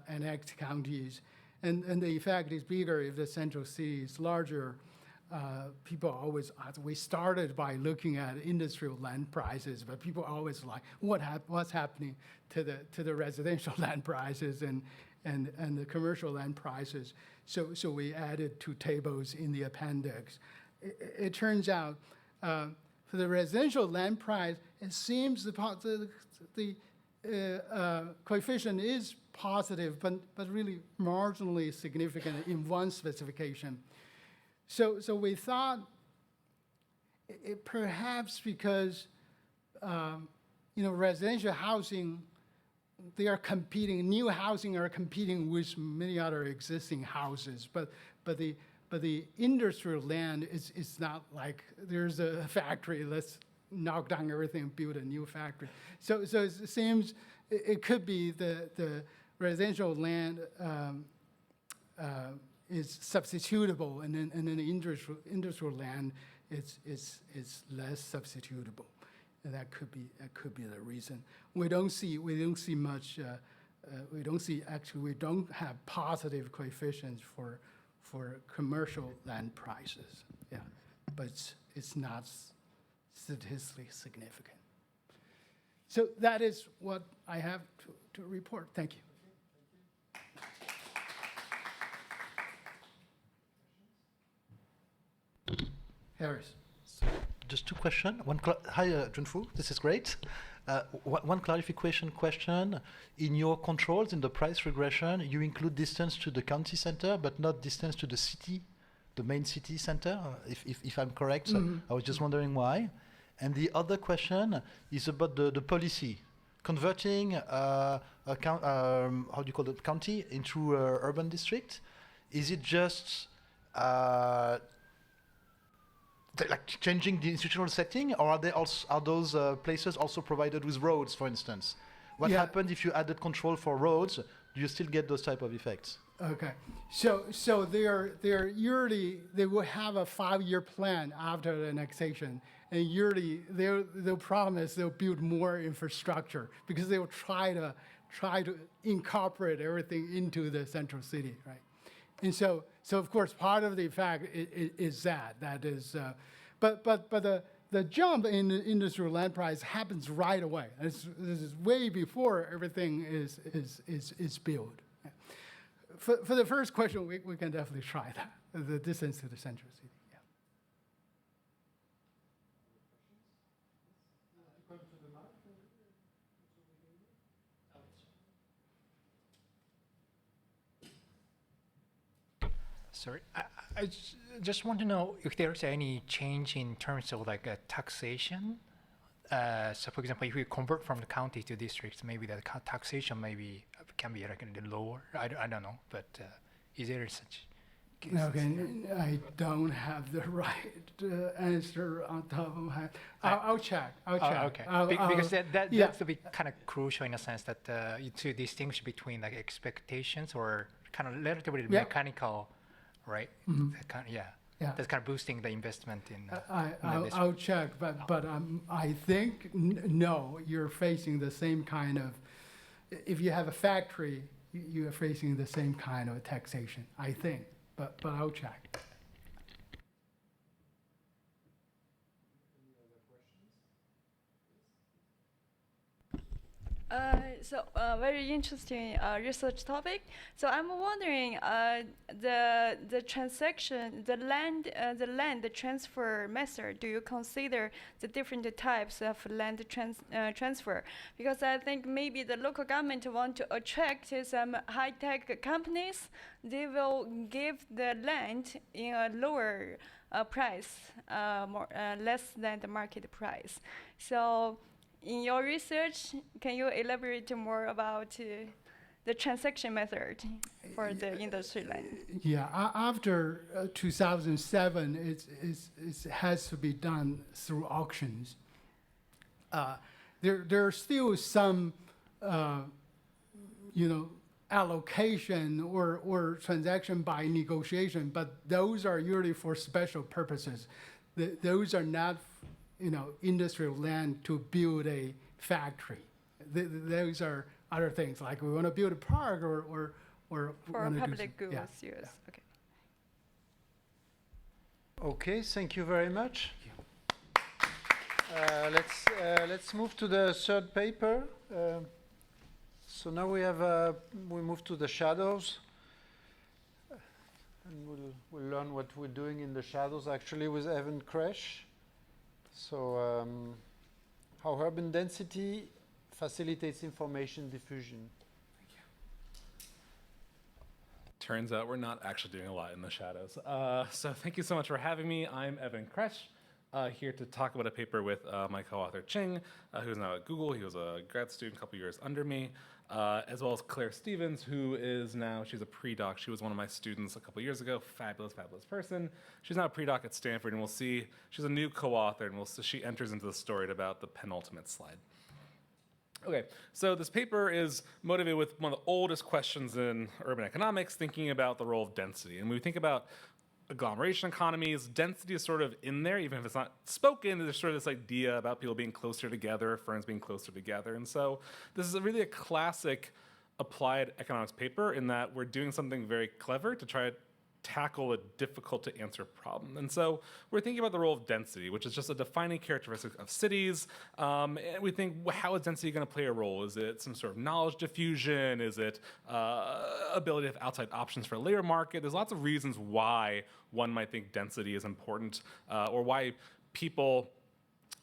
annexed counties, and the effect is bigger if the central city is larger. People always, we started by looking at industrial land prices, but people always like, what's happening to the residential land prices and the commercial land prices? So we added 2 tables in the appendix. It turns out for the residential land price, it seems the coefficient is positive, but really marginally significant in one specification. So we thought it perhaps because residential housing, they are competing. New housing are competing with many other existing houses, but the industrial land is not like there's a factory. Let's knock down everything and build a new factory. So it seems it could be the residential land. Is substitutable, and then the industrial land is less substitutable, and that could be the reason. We don't see much. We don't have positive coefficients for commercial land prices. Yeah, but it's not statistically significant. So that is what I have to report. Thank you. Harris. Just two questions. Hi, Junfu. This is great. One clarification question. In your controls, in the price regression, you include distance to the county center, but not distance to the city, the main city center, if I'm correct. So I was just wondering why. And the other question is about the policy. Converting how do you call it, county into urban district. Is it just like changing the institutional setting, or are those places also provided with roads, for instance? What happens if you added control for roads? Do you still get those type of effects? Okay, so they're yearly. They will have a 5-year plan after the annexation, and yearly they'll promise they'll build more infrastructure because they will try to incorporate everything into the central city, right? And so of course part of the effect is that is, but the jump in the industrial land price happens right away. This is way before everything is built. For the first question, we can definitely try that, the distance to the central city. Yeah. Sorry, I just want to know if there's any change in terms of like a taxation. So, for example, if we convert from the county to districts, maybe the taxation maybe can be like a little lower. I don't know, but is there such? Okay, I don't have the right answer on top of my head. I'll check. Okay, because that's to be kind of crucial in a sense that to distinguish between like expectations or kind of relatively mechanical, right? That kind of, that's kind of boosting the investment in. I'll check, but I think no, you're facing the same kind of. If you have a factory, you are facing the same kind of taxation, I think. But I'll check. Very interesting research topic. So I'm wondering the transaction, the land transfer method. Do you consider the different types of land transfer? Because I think maybe the local government want to attract some high-tech companies. They will give the land in a lower price, less than the market price. So. In your research, can you elaborate more about the transaction method for the industry land? Yeah, after 2007, it has to be done through auctions. There are still some, allocation or transaction by negotiation, but those are usually for special purposes. Those are not industrial land to build a factory. Those are other things, like we want to build a park or for public goods. Yes. Okay. Okay. Thank you very much. Let's move to the third paper. So now we move to the shadows, and we'll learn what we're doing in the shadows actually with Evan Kresch. So, how urban density facilitates information diffusion. Turns out we're not actually doing a lot in the shadows. So thank you so much for having me. I'm Evan Kresch, here to talk about a paper with my co-author Ching, who's now at Google. He was a grad student a couple years under me, as well as Claire Stevens, who is now, she's a pre-doc. She was one of my students a couple years ago. Fabulous, fabulous person. She's now a pre-doc at Stanford, and we'll see, she's a new co-author, and she enters into the story at about the penultimate slide. Okay, so this paper is motivated with one of the oldest questions in urban economics, thinking about the role of density. And when we think about agglomeration economies, density is sort of in there, even if it's not spoken. There's sort of this idea about people being closer together, firms being closer together. And so this is really a classic applied economics paper in that we're doing something very clever to try to tackle a difficult to answer problem. And so we're thinking about the role of density, which is just a defining characteristic of cities. And we think, well, how is density going to play a role? Is it some sort of knowledge diffusion? Is it ability to have outside options for a labor market? There's lots of reasons why one might think density is important, or why people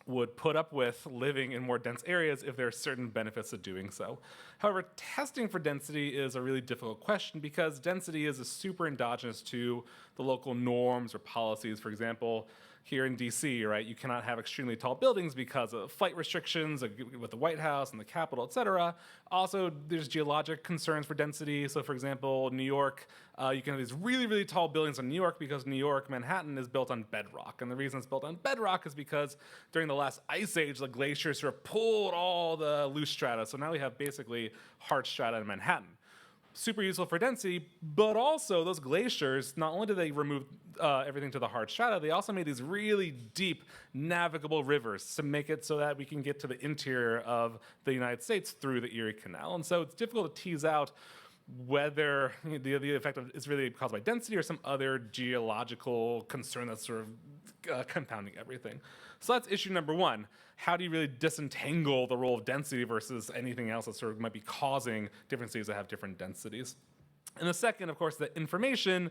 would put up with living in more dense areas if there are certain benefits of doing so. However, testing for density is a really difficult question because density is a super endogenous to the local norms or policies. For example, here in DC, right, you cannot have extremely tall buildings because of flight restrictions with the White House and the Capitol, et cetera. Also, there's geologic concerns for density. So for example, New York, you can have these really, really tall buildings in New York because New York, Manhattan is built on bedrock. And the reason it's built on bedrock is because during the last ice age, the glaciers sort of pulled all the loose strata. So now we have basically hard strata in Manhattan. Super useful for density, but also those glaciers, not only did they remove everything to the hard strata, they also made these really deep navigable rivers to make it so that we can get to the interior of the United States through the Erie Canal. And so it's difficult to tease out whether the effect is really caused by density or some other geological concern that's sort of compounding everything. So that's issue number one. How do you really disentangle the role of density versus anything else that sort of might be causing different cities that have different densities? And the second, of course, that information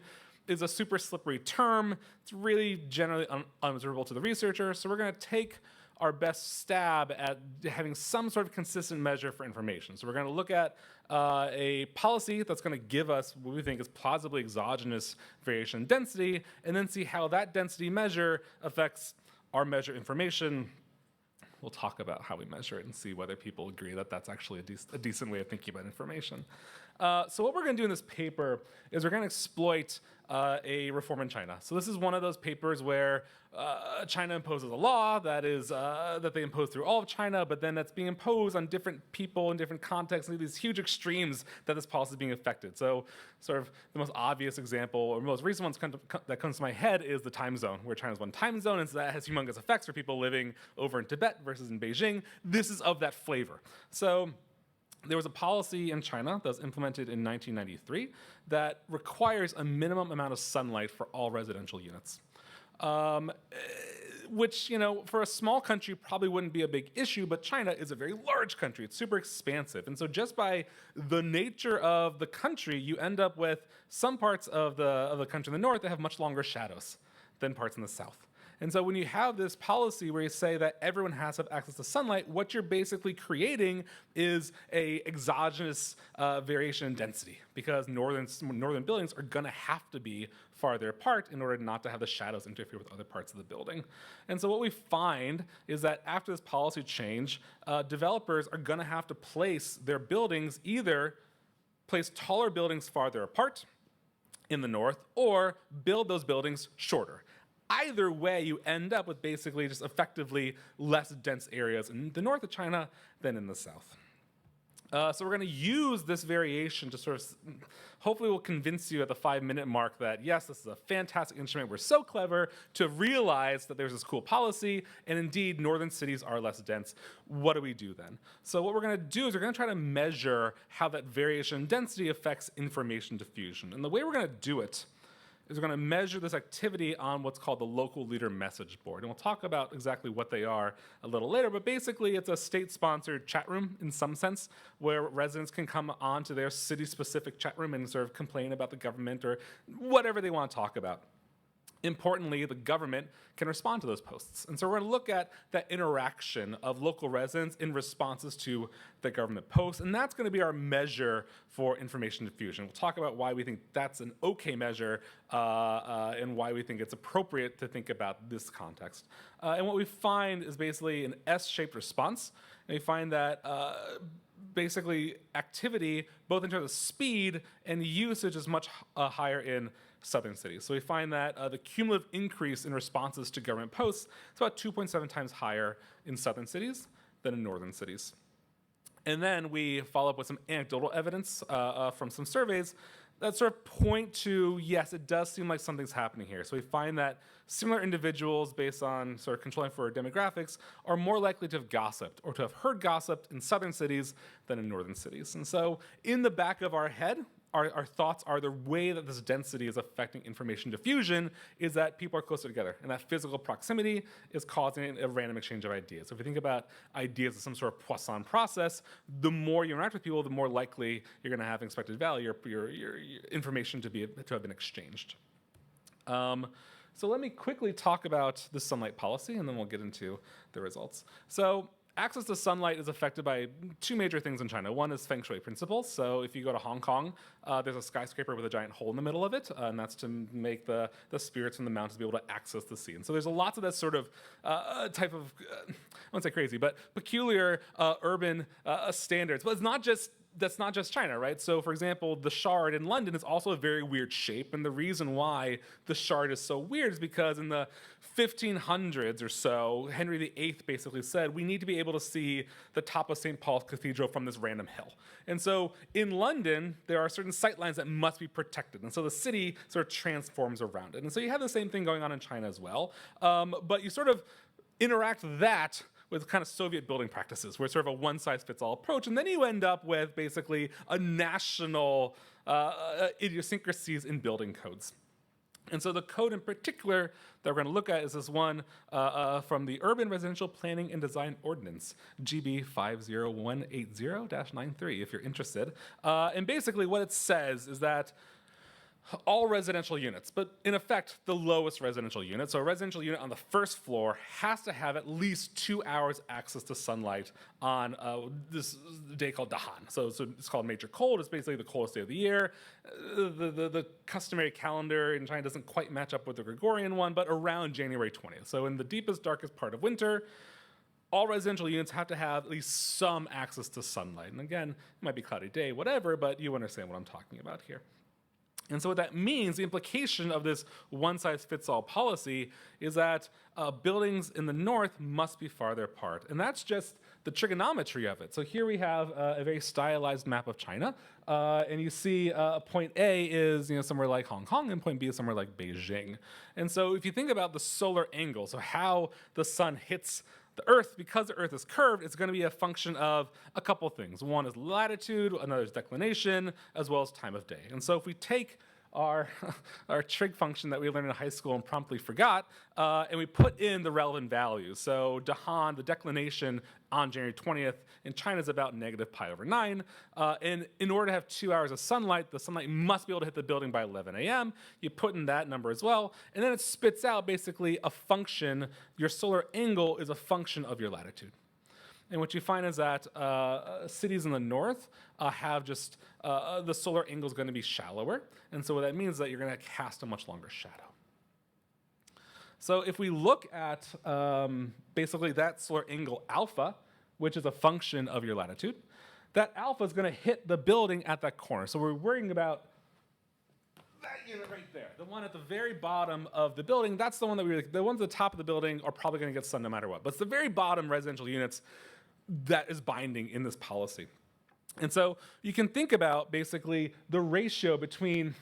is a super slippery term. It's really generally unobservable to the researcher. So we're going to take our best stab at having some sort of consistent measure for information. So we're going to look at a policy that's going to give us what we think is plausibly exogenous variation in density, and then see how that density measure affects our measure information. We'll talk about how we measure it and see whether people agree that that's actually a decent way of thinking about information. So what we're going to do in this paper is we're going to exploit a reform in China. So this is one of those papers where China imposes a law that is that they impose through all of China, but then that's being imposed on different people in different contexts, and these huge extremes that this policy is being affected. So sort of the most obvious example, or most recent one that comes to my head is the time zone, where China's one time zone, and so that has humongous effects for people living over in Tibet versus in Beijing. This is of that flavor. So there was a policy in China that was implemented in 1993 that requires a minimum amount of sunlight for all residential units. Which, you know, for a small country probably wouldn't be a big issue, but China is a very large country. It's super expansive. And so just by the nature of the country, you end up with some parts of the country in the north that have much longer shadows than parts in the south. And so when you have this policy where you say that everyone has to have access to sunlight, what you're basically creating is a exogenous variation in density, because northern buildings are going to have to be farther apart in order not to have the shadows interfere with other parts of the building. And so what we find is that after this policy change, developers are going to have to place their buildings, either place taller buildings farther apart in the north, or build those buildings shorter. Either way, you end up with basically just effectively less dense areas in the north of China than in the south. So we're going to use this variation to sort of, hopefully will convince you at the 5-minute mark that, yes, this is a fantastic instrument, we're so clever to realize that there's this cool policy, and indeed, northern cities are less dense. What do we do then? So what we're going to do is we're going to try to measure how that variation in density affects information diffusion. And the way we're going to do it is we're going to measure this activity on what's called the local leader message board. And we'll talk about exactly what they are a little later, but basically it's a state-sponsored chat room in some sense, where residents can come onto their city-specific chat room and sort of complain about the government or whatever they want to talk about. Importantly, the government can respond to those posts. And so we're going to look at that interaction of local residents in responses to the government posts, and that's going to be our measure for information diffusion. We'll talk about why we think that's an okay measure and why we think it's appropriate to think about this context. And what we find is basically an S-shaped response. And we find that basically activity, both in terms of speed and usage, is much higher in southern cities. So we find that the cumulative increase in responses to government posts is about 2.7 times higher in southern cities than in northern cities. And then we follow up with some anecdotal evidence from some surveys that sort of point to, yes, it does seem like something's happening here. So we find that similar individuals, based on sort of controlling for demographics, are more likely to have gossiped or to have heard gossip in southern cities than in northern cities. And so in the back of our head, our thoughts are the way that this density is affecting information diffusion is that people are closer together, and that physical proximity is causing a random exchange of ideas. So if you think about ideas as some sort of Poisson process, the more you interact with people, the more likely you're going to have expected value, your information to have been exchanged. So let me quickly talk about the sunlight policy, and then we'll get into the results. So access to sunlight is affected by two major things in China. One is feng shui principles. So if you go to Hong Kong, there's a skyscraper with a giant hole in the middle of it, and that's to make the spirits from the mountains be able to access the sea. And so there's lots of that sort of type of, I won't say crazy, but peculiar urban standards. But that's not just China, right? So for example, the Shard in London is also a very weird shape, and the reason why the Shard is so weird is because in the 1500s or so, Henry VIII basically said, we need to be able to see the top of St. Paul's Cathedral from this random hill. And so in London, there are certain sightlines that must be protected, and so the city sort of transforms around it. And so you have the same thing going on in China as well, but you sort of interact that with kind of Soviet building practices, where it's sort of a one-size-fits-all approach, and then you end up with basically a national idiosyncrasies in building codes. And so the code in particular that we're going to look at is this one from the Urban Residential Planning and Design Ordinance, GB 50180-93, if you're interested. And basically what it says is that all residential units, but in effect, the lowest residential unit. So a residential unit on the first floor has to have at least 2 hours access to sunlight on this day called Dahan. So it's called Major Cold. It's basically the coldest day of the year. The customary calendar in China doesn't quite match up with the Gregorian one, but around January 20th. So in the deepest, darkest part of winter, all residential units have to have at least some access to sunlight. And again, it might be a cloudy day, whatever, but you understand what I'm talking about here. And so what that means, the implication of this one-size-fits-all policy is that buildings in the north must be farther apart. And that's just the trigonometry of it. So here we have a very stylized map of China. And you see point A is somewhere like Hong Kong, and point B is somewhere like Beijing. And so if you think about the solar angle, so how the sun hits the Earth, because the Earth is curved, it's going to be a function of a couple things. One is latitude, another is declination, as well as time of day. And so if we take our trig function that we learned in high school and promptly forgot, and we put in the relevant values. So Dahan, the declination on January 20th in China is about -pi/9. And in order to have 2 hours of sunlight, the sunlight must be able to hit the building by 11 a.m. You put in that number as well, and then it spits out basically a function. Your solar angle is a function of your latitude. And what you find is that cities in the north have just, the solar angle is going to be shallower. And so what that means is that you're going to cast a much longer shadow. So if we look at basically that solar angle alpha, which is a function of your latitude, that alpha is going to hit the building at that corner. So we're worrying about that unit right there, the one at the very bottom of the building. That's the one that the ones at the top of the building are probably going to get sun no matter what. But it's the very bottom residential units that is binding in this policy. And so you can think about basically the ratio between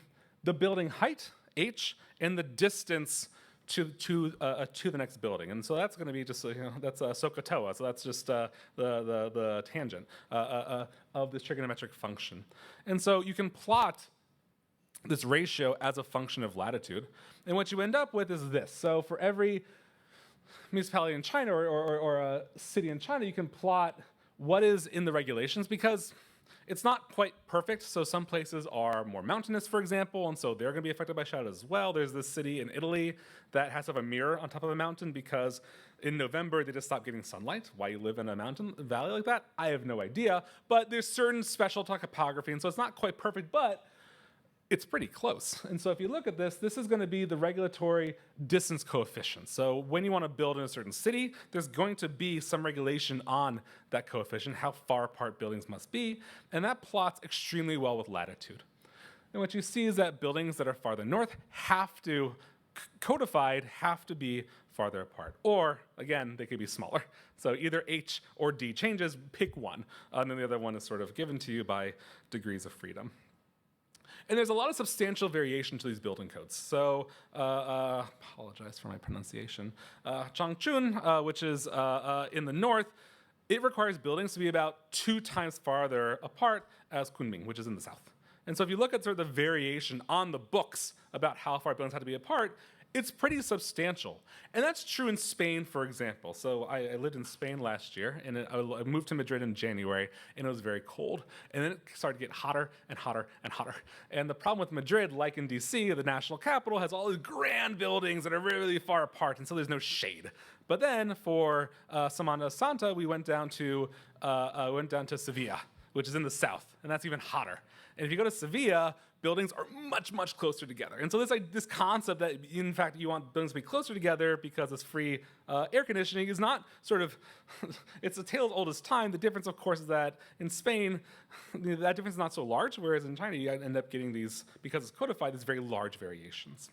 the building height, h, and the distance to the next building. And so that's going to be just, that's SOHCAHTOA. So that's just the tangent of this trigonometric function. And so you can plot this ratio as a function of latitude. And what you end up with is this. So for every municipality in China or a city in China, you can plot what is in the regulations, because it's not quite perfect. So some places are more mountainous, for example, and so they're going to be affected by shadows as well. There's this city in Italy that has to have a mirror on top of a mountain because in November they just stopped getting sunlight. Why you live in a mountain valley like that, I have no idea. But there's certain special topography, and so it's not quite perfect, but it's pretty close. And so if you look at this, this is going to be the regulatory distance coefficient. So when you want to build in a certain city, there's going to be some regulation on that coefficient, how far apart buildings must be, and that plots extremely well with latitude. And what you see is that buildings that are farther north have to, codified, have to be farther apart. Or, again, they could be smaller. So either H or D changes, pick one. And then the other one is sort of given to you by degrees of freedom. And there's a lot of substantial variation to these building codes. So, apologize for my pronunciation. Zhang, which is in the north, it requires buildings to be about 2 times farther apart as Kunming, which is in the south. And so if you look at sort of the variation on the books about how far buildings had to be apart, it's pretty substantial. And that's true in Spain, for example. So I lived in Spain last year, and I moved to Madrid in January, and it was very cold. And then it started to get hotter and hotter and hotter. And the problem with Madrid, like in DC, the national capital, has all these grand buildings that are really, really far apart, and so there's no shade. But then for Semana Santa, we went down to Sevilla, which is in the south, and that's even hotter. And if you go to Sevilla, buildings are much, much closer together. And so this concept that, in fact, you want buildings to be closer together because it's free air conditioning is not sort of, it's a tale as old as time. The difference, of course, is that in Spain, that difference is not so large, whereas in China, you end up getting these, because it's codified, these very large variations.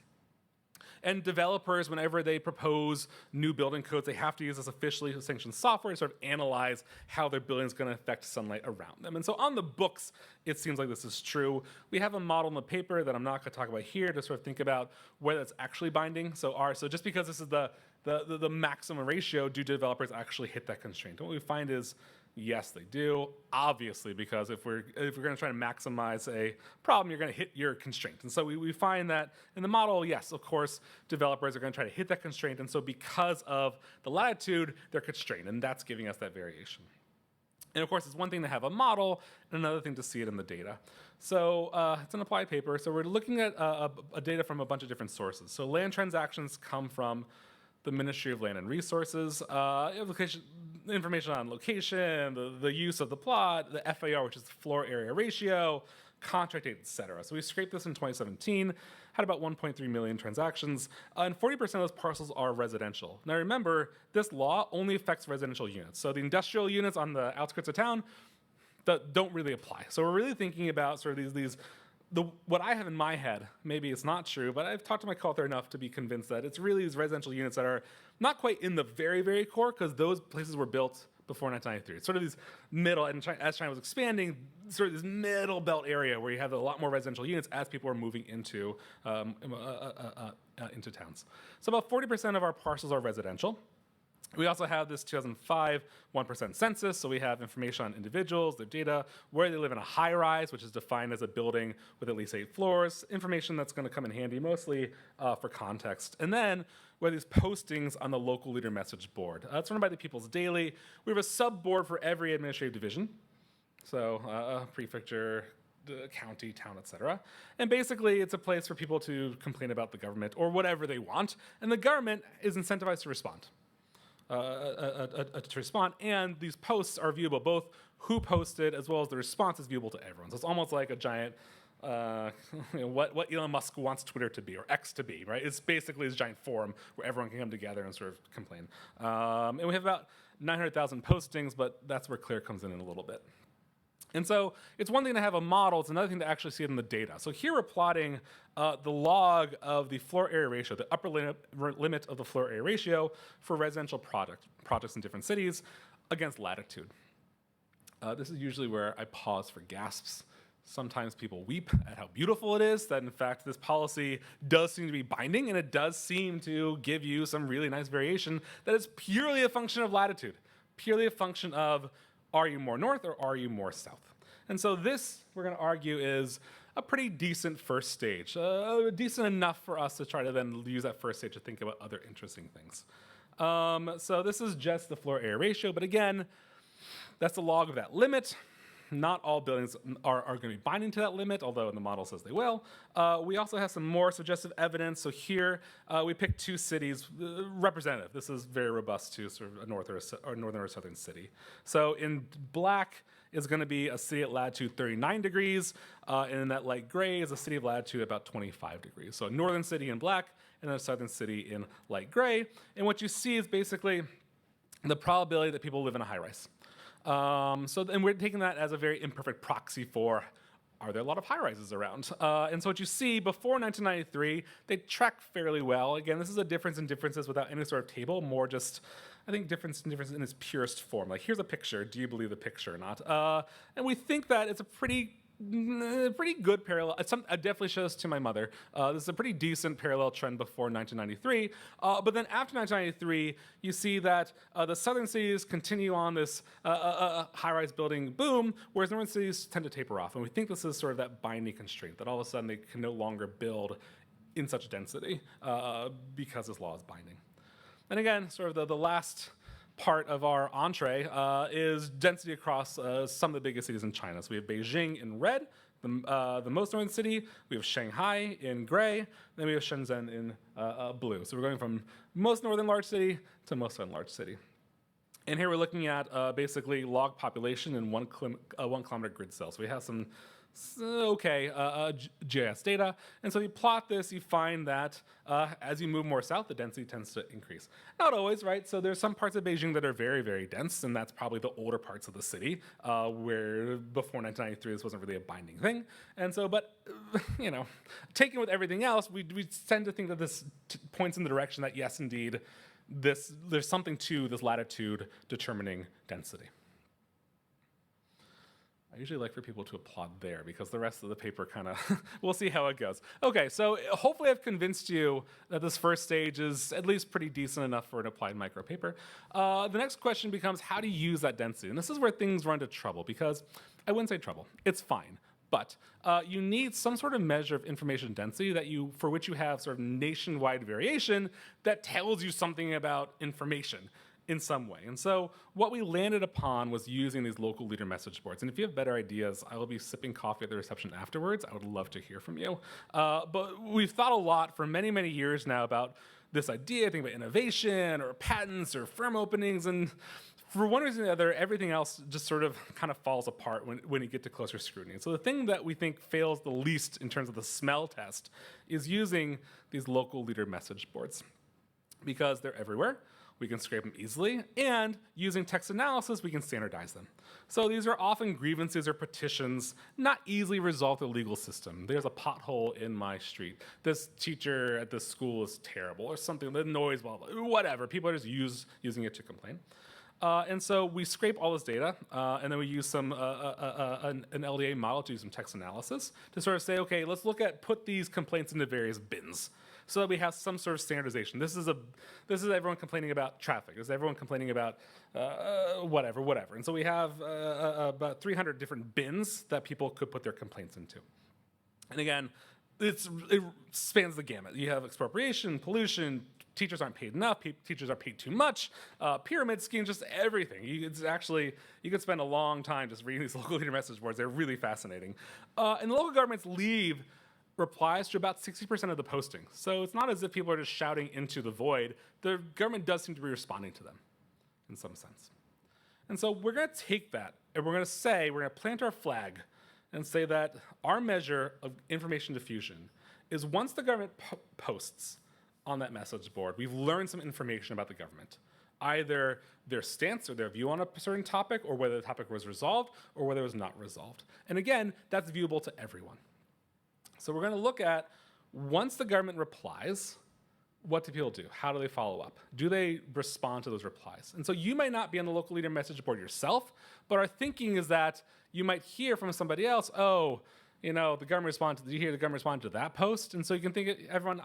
And developers, whenever they propose new building codes, they have to use this officially sanctioned software to sort of analyze how their building is going to affect sunlight around them. And so on the books, it seems like this is true. We have a model in the paper that I'm not going to talk about here to sort of think about whether it's actually binding. So just because this is the maximum ratio, do developers actually hit that constraint? And what we find is, yes, they do, obviously, because if we're going to try to maximize a problem, you're going to hit your constraint. And so we find that in the model, yes, of course, developers are going to try to hit that constraint. And so because of the latitude, they're constrained, and that's giving us that variation. And of course, it's one thing to have a model, and another thing to see it in the data. So it's an applied paper. So we're looking at data from a bunch of different sources. So land transactions come from the Ministry of Land and Resources, information on location, the use of the plot, the FAR, which is the floor area ratio, contract date, et cetera. So we scraped this in 2017, had about 1.3 million transactions, and 40% of those parcels are residential. Now remember, this law only affects residential units. So the industrial units on the outskirts of town don't really apply. So we're really thinking about sort of what I have in my head, maybe it's not true, but I've talked to my co-author enough to be convinced that it's really these residential units that are not quite in the very, very core, because those places were built before 1993. It's sort of these middle, and as China was expanding, sort of this middle belt area where you have a lot more residential units as people are moving into towns. So about 40% of our parcels are residential. We also have this 2005 1% census, so we have information on individuals, their data, where they live in a high-rise, which is defined as a building with at least 8 floors, information that's going to come in handy mostly for context. And then we have these postings on the local leader message board. It's run by the People's Daily. We have a sub-board for every administrative division, so prefecture, the county, town, etc. And basically, it's a place for people to complain about the government or whatever they want, and the government is incentivized to respond. And these posts are viewable, both who posted as well as the response is viewable to everyone. So it's almost like a giant, what Elon Musk wants Twitter to be or X to be, right? It's basically this giant forum where everyone can come together and sort of complain. And we have about 900,000 postings, but that's where Clear comes in a little bit. And so it's one thing to have a model, it's another thing to actually see it in the data. So here we're plotting the log of the floor area ratio, the upper limit of the floor area ratio for residential projects in different cities against latitude. This is usually where I pause for gasps. Sometimes people weep at how beautiful it is, that in fact this policy does seem to be binding, and it does seem to give you some really nice variation that is purely a function of latitude, purely a function of are you more north or are you more south? And so this, we're going to argue, is a pretty decent first stage, decent enough for us to try to then use that first stage to think about other interesting things. So this is just the floor area ratio, but again, that's the log of that limit. Not all buildings are going to be binding to that limit, although the model says they will. We also have some more suggestive evidence. So here we picked 2 cities representative. This is very robust to sort of a northern or southern city. So in black is going to be a city at latitude 39 degrees, and in that light gray is a city of latitude about 25 degrees. So a northern city in black and then a southern city in light gray. And what you see is basically the probability that people live in a high rise. And we're taking that as a very imperfect proxy for, are there a lot of high-rises around? And so what you see before 1993, they track fairly well. Again, this is a difference in differences without any sort of table, more just, I think, difference in its purest form. Like, here's a picture. Do you believe the picture or not? And we think that it's a pretty good parallel. It definitely shows to my mother. This is a pretty decent parallel trend before 1993. But then after 1993, you see that the southern cities continue on this high-rise building boom, whereas northern cities tend to taper off. And we think this is sort of that binding constraint, that all of a sudden they can no longer build in such density because this law is binding. And again, sort of the last part of our entree is density across some of the biggest cities in China. So we have Beijing in red, the most northern city. We have Shanghai in gray. Then we have Shenzhen in blue. So we're going from most northern large city to most southern large city. And here we're looking at basically log population in 1 kilometer grid cell. So we have some GIS data. And so you plot this, you find that as you move more south, the density tends to increase. Not always, right? So there's some parts of Beijing that are very, very dense, and that's probably the older parts of the city, where before 1993, this wasn't really a binding thing. And so, but, you know, taken with everything else, we tend to think that this points in the direction that, yes, indeed, there's something to this latitude determining density. I usually like for people to applaud there because the rest of the paper kind of, we'll see how it goes. Okay, so hopefully I've convinced you that this first stage is at least pretty decent enough for an applied micro paper. The next question becomes how to use that density. And this is where things run into trouble because I wouldn't say trouble, it's fine. But you need some sort of measure of information density for which you have sort of nationwide variation that tells you something about information in some way. And so what we landed upon was using these local leader message boards. And if you have better ideas, I will be sipping coffee at the reception afterwards. I would love to hear from you. But we've thought a lot for many, many years now about this idea, think about innovation or patents or firm openings. And for one reason or the other, everything else just sort of kind of falls apart when you get to closer scrutiny. So the thing that we think fails the least in terms of the smell test is using these local leader message boards because they're everywhere. We can scrape them easily, and using text analysis, we can standardize them. So these are often grievances or petitions not easily resolved in the legal system. There's a pothole in my street. This teacher at this school is terrible, or something, the noise, blah, blah, whatever. People are just using it to complain. And so we scrape all this data, and then we use an LDA model to do some text analysis to sort of say, okay, let's put these complaints into various bins, so that we have some sort of standardization. This is everyone complaining about traffic. This is everyone complaining about whatever. And so we have about 300 different bins that people could put their complaints into. And again, it spans the gamut. You have expropriation, pollution, teachers aren't paid enough, teachers are paid too much, pyramid schemes, just everything. You could spend a long time just reading these local leader message boards. They're really fascinating. And the local governments leave replies to about 60% of the posting. So it's not as if people are just shouting into the void. The government does seem to be responding to them in some sense. And so we're going to take that and we're going to plant our flag and say that our measure of information diffusion is once the government posts on that message board, we've learned some information about the government, either their stance or their view on a certain topic, or whether the topic was resolved or whether it was not resolved. And again, that's viewable to everyone. So we're going to look at, once the government replies, what do people do? How do they follow up? Do they respond to those replies? And so you might not be on the local leader message board yourself, but our thinking is that you might hear from somebody else, oh, the government responded, did you hear the government responded to that post? And so you can think everyone,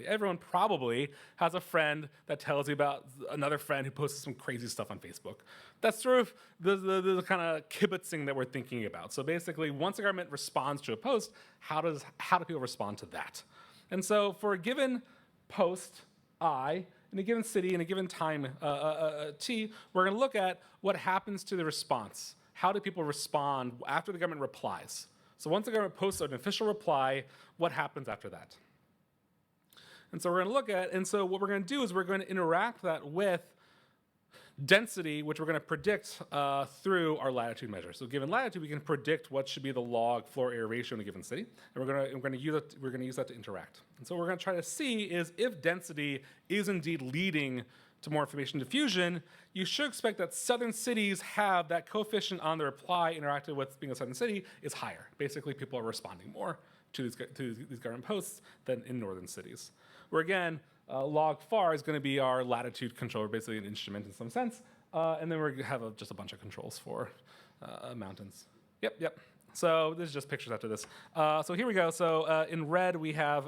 everyone probably has a friend that tells you about another friend who posted some crazy stuff on Facebook. That's sort of the kind of kibitzing that we're thinking about. So basically, once the government responds to a post, how do people respond to that? And so for a given post, I, in a given city, in a given time, T, we're going to look at what happens to the response. How do people respond after the government replies? So once the government posts an official reply, what happens after that? And so we're going to look at, and so what we're going to do is we're going to interact that with density, which we're going to predict through our latitude measure. So given latitude, we can predict what should be the log floor area ratio in a given city, and we're going to use that to interact. And so what we're going to try to see is if density is indeed leading to more information diffusion, you should expect that southern cities have that coefficient on the reply interacted with being a southern city is higher. Basically, people are responding more to these government posts than in northern cities. Where again, log far is going to be our latitude controller, basically an instrument in some sense, and then we're going to have just a bunch of controls for mountains. Yep. So this is just pictures after this. So here we go. So in red, we have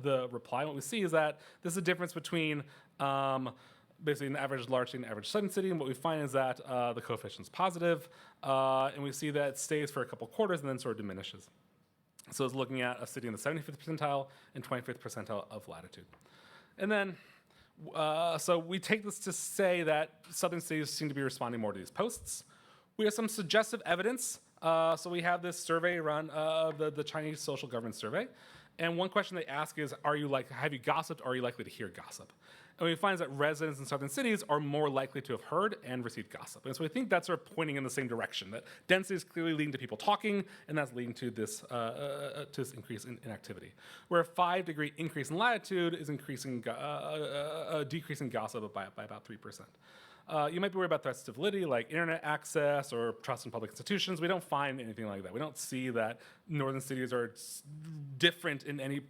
the reply. What we see is that this is a difference between basically an average large city and average southern city. And what we find is that the coefficient's positive. And we see that it stays for a couple quarters and then sort of diminishes. So it's looking at a city in the 75th percentile and 25th percentile of latitude. And then, so we take this to say that southern cities seem to be responding more to these posts. We have some suggestive evidence. So we have this survey run, the Chinese Social Governance Survey. And one question they ask is, have you gossiped, or are you likely to hear gossip? And what we find is that residents in southern cities are more likely to have heard and received gossip. And so we think that's sort of pointing in the same direction, that density is clearly leading to people talking, and that's leading to this increase in activity. Where a 5-degree increase in latitude is decreasing gossip by about 3%. You might be worried about threats to validity, like internet access or trust in public institutions. We don't find anything like that. We don't see that northern cities are different in any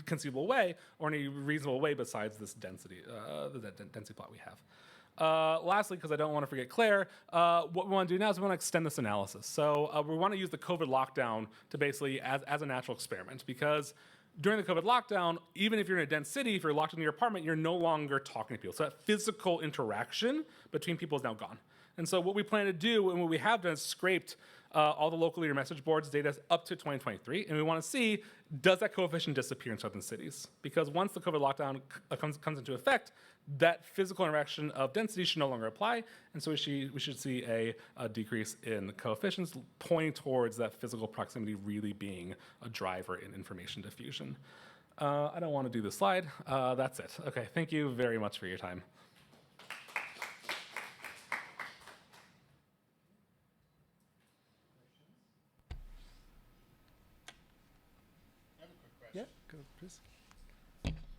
conceivable way or any reasonable way besides this density, the density plot we have. Lastly, because I don't want to forget Claire, what we want to do now is we want to extend this analysis. So we want to use the COVID lockdown to basically as a natural experiment, because during the COVID lockdown, even if you're in a dense city, if you're locked in your apartment, you're no longer talking to people. So that physical interaction between people is now gone. And so what we plan to do, and what we have done, is scraped all the local leader message boards data up to 2023, and we want to see, does that coefficient disappear in southern cities? Because once the COVID lockdown comes into effect, that physical interaction of density should no longer apply, and so we should see a decrease in coefficients, pointing towards that physical proximity really being a driver in information diffusion. I don't want to do this slide. That's it. Okay, thank you very much for your time. Yeah, go, please.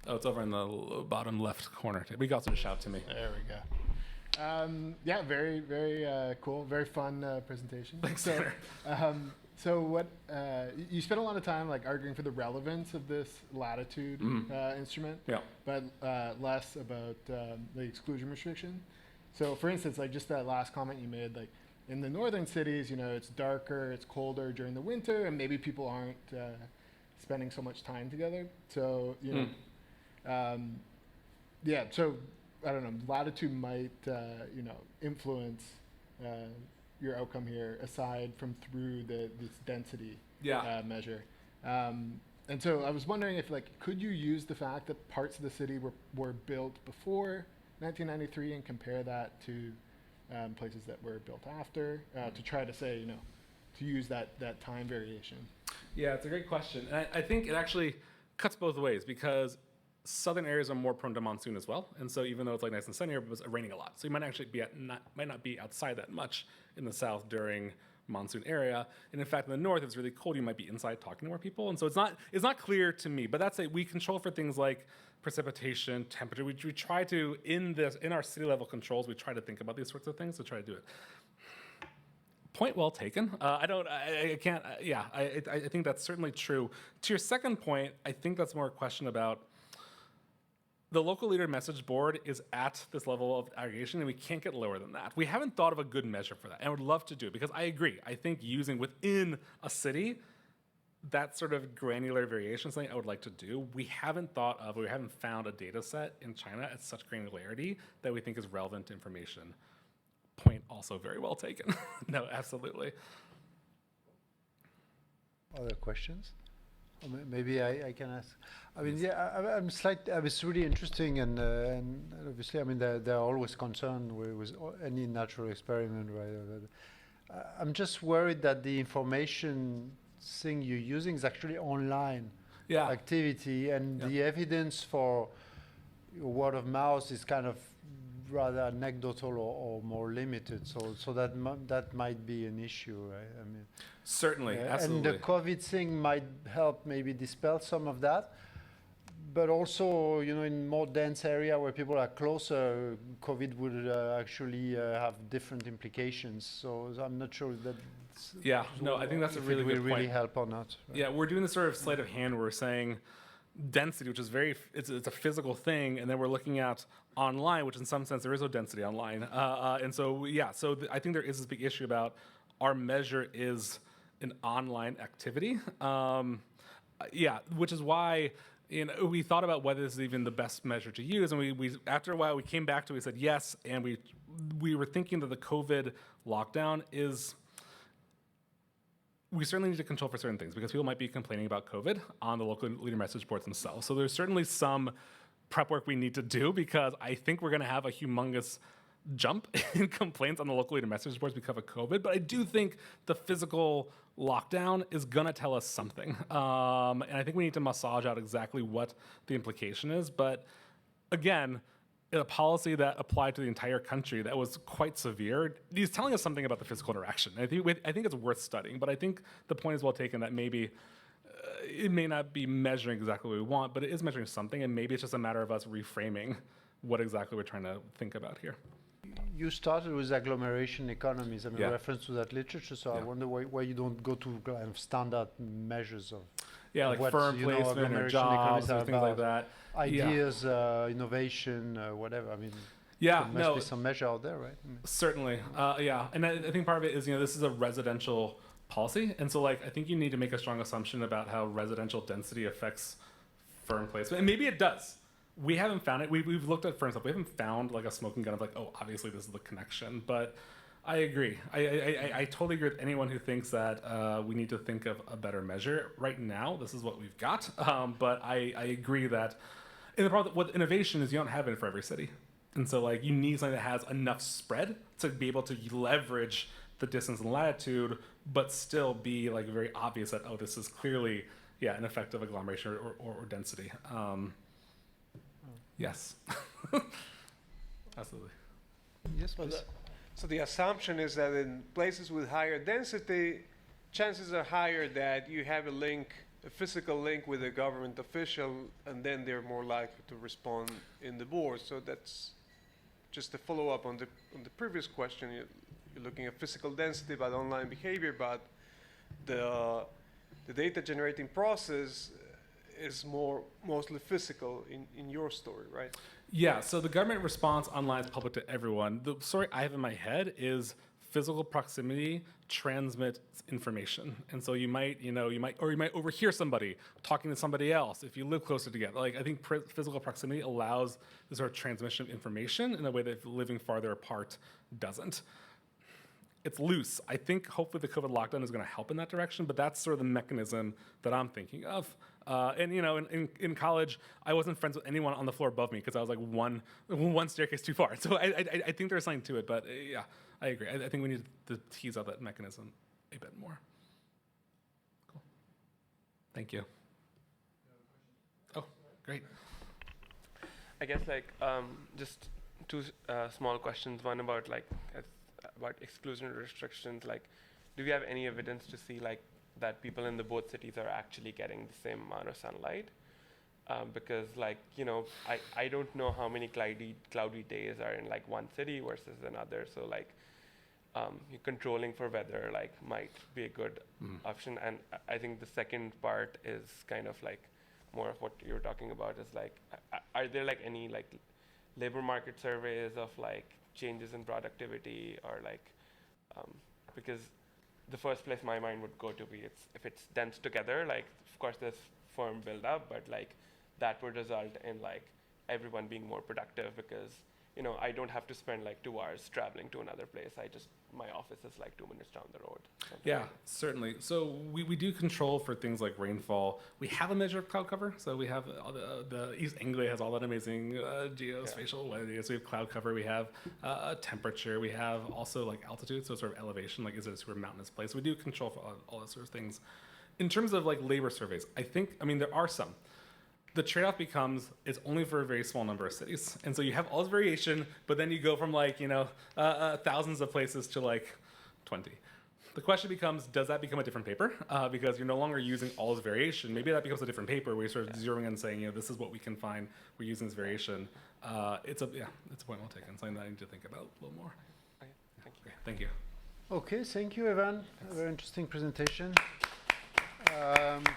Oh, it's over in the bottom left corner. We can also just shout to me. There we go. Yeah, very, very cool, very fun presentation. Thanks, so, so what you spent a lot of time like arguing for the relevance of this latitude instrument, but less about the exclusion restriction. So, for instance, like just that last comment you made, like in the northern cities, you know, it's darker, it's colder during the winter, and maybe people aren't spending so much time together. So, you know. Yeah, so I don't know, latitude might, you know, influence your outcome here aside from through this density measure. And so I was wondering if, like, could you use the fact that parts of the city were built before 1993 and compare that to places that were built after to try to say, you know, to use that time variation? Yeah, it's a great question. And I think it actually cuts both ways, because southern areas are more prone to monsoon as well, and so even though it's like nice and sunny, it was raining a lot. So you might actually might not be outside that much in the south during monsoon area. And in fact, in the north, it's really cold. You might be inside talking to more people, and so it's not clear to me. But that's we control for things like precipitation, temperature. We try to in our city level controls, we try to think about these sorts of things to try to do it. Point well taken. I can't. Yeah, I think that's certainly true. To your second point, I think that's more a question about the local leader message board is at this level of aggregation, and we can't get lower than that. We haven't thought of a good measure for that, and I would love to do it, because I agree. I think using within a city that sort of granular variation is something I would like to do. We haven't found a data set in China at such granularity that we think is relevant information. Point also very well taken. No, absolutely. Other questions? Or maybe I can ask. I mean, yeah, I was really interesting, and obviously, I mean, they're always concerned with any natural experiment, right? I'm just worried that the information thing you're using is actually online activity, and the evidence for word of mouth is kind of rather anecdotal or more limited. So that might be an issue, right? I mean, certainly, absolutely. And the COVID thing might help maybe dispel some of that. But also, you know, in more dense area where people are closer, COVID would actually have different implications. So I'm not sure that. Yeah, no, I think that's a really good point. Will really help or not. Right? Yeah, we're doing this sort of sleight of hand where we're saying density, which is it's a physical thing, and then we're looking at online, which in some sense there is no density online. And so, I think there is this big issue about our measure is an online activity. Yeah, which is why we thought about whether this is even the best measure to use, and we after a while we came back to it, we said yes, and we were thinking that the COVID lockdown is. We certainly need to control for certain things because people might be complaining about COVID on the local leader message boards themselves. So there's certainly some prep work we need to do because I think we're going to have a humongous jump in complaints on the local leader message boards because of COVID. But I do think the physical lockdown is going to tell us something. And I think we need to massage out exactly what the implication is. But again, a policy that applied to the entire country that was quite severe is telling us something about the physical interaction. I think it's worth studying, but I think the point is well taken that maybe it may not be measuring exactly what we want, but it is measuring something, and maybe it's just a matter of us reframing what exactly we're trying to think about here. You started with agglomeration economies, Yeah. reference to that literature, so I Yeah. wonder why you don't go to kind of standard measures of Yeah, like what, firm you know, placement or agglomeration jobs economies or are things like about. that. Ideas, innovation, whatever. I mean, Yeah, there must be some measure out there, right? Certainly, yeah, and I think part of it is this is a residential policy, and so I think you need to make a strong assumption about how residential density affects firm placement, and maybe it does. We haven't found it. We've looked at firm stuff. We haven't found a smoking gun of oh, obviously this is the connection. But I agree. I totally agree with anyone who thinks that we need to think of a better measure. Right now, this is what we've got. But I agree that, and the problem with innovation is you don't have it for every city. And so you need something that has enough spread to be able to leverage the distance and latitude, but still be very obvious that, oh, this is clearly, an effect of agglomeration or density. Yes. Absolutely. Yes, please. So the assumption is that in places with higher density, chances are higher that you have a physical link with a government official, and then they're more likely to respond in the board. So that's just a follow-up on the previous question. You're looking at physical density, but online behavior, but the data generating process is mostly physical in your story, right? Yeah, so the government response online is public to everyone. The story I have in my head is physical proximity transmits information. And so you might overhear somebody talking to somebody else if you live closer together. I think physical proximity allows the sort of transmission of information in a way that living farther apart doesn't. It's loose. I think hopefully the COVID lockdown is going to help in that direction, but that's sort of the mechanism that I'm thinking of. And in college, I wasn't friends with anyone on the floor above me because I was one staircase too far. So I think there's something to it, but yeah, I agree. I think we need to tease out that mechanism a bit more. Cool. Thank you. Oh, great. I guess just two small questions. One about about exclusion restrictions. Do we have any evidence to see that people in the both cities are actually getting the same amount of sunlight? Because I don't know how many cloudy days are in one city versus another. So you're controlling for weather might be a good option. And I think the second part is kind of more of what you were talking about is are there any labor market surveys of changes in productivity or because the first place my mind would go to be if it's dense together, of course there's firm build up, but that would result in everyone being more productive because I don't have to spend 2 hours traveling to another place. My office is 2 minutes down the road. Yeah, certainly. So we do control for things like rainfall. We have a measure of cloud cover. So we have the East Anglia has all that amazing geospatial weather data. So we have cloud cover. We have temperature. We have also altitude, so sort of elevation. Is it a super mountainous place? We do control for all those sort of things. In terms of labor surveys, there are some. The trade-off becomes it's only for a very small number of cities, and so you have all this variation, but then you go from thousands of places to 20. The question becomes, does that become a different paper? Because you're no longer using all this variation. Maybe that becomes a different paper where you're sort of zeroing in and saying, this is what we can find. We're using this variation. It's a point well taken. Something that I need to think about a little more. Okay, thank you. Okay, thank you. Okay, thank you, Evan. A very interesting presentation.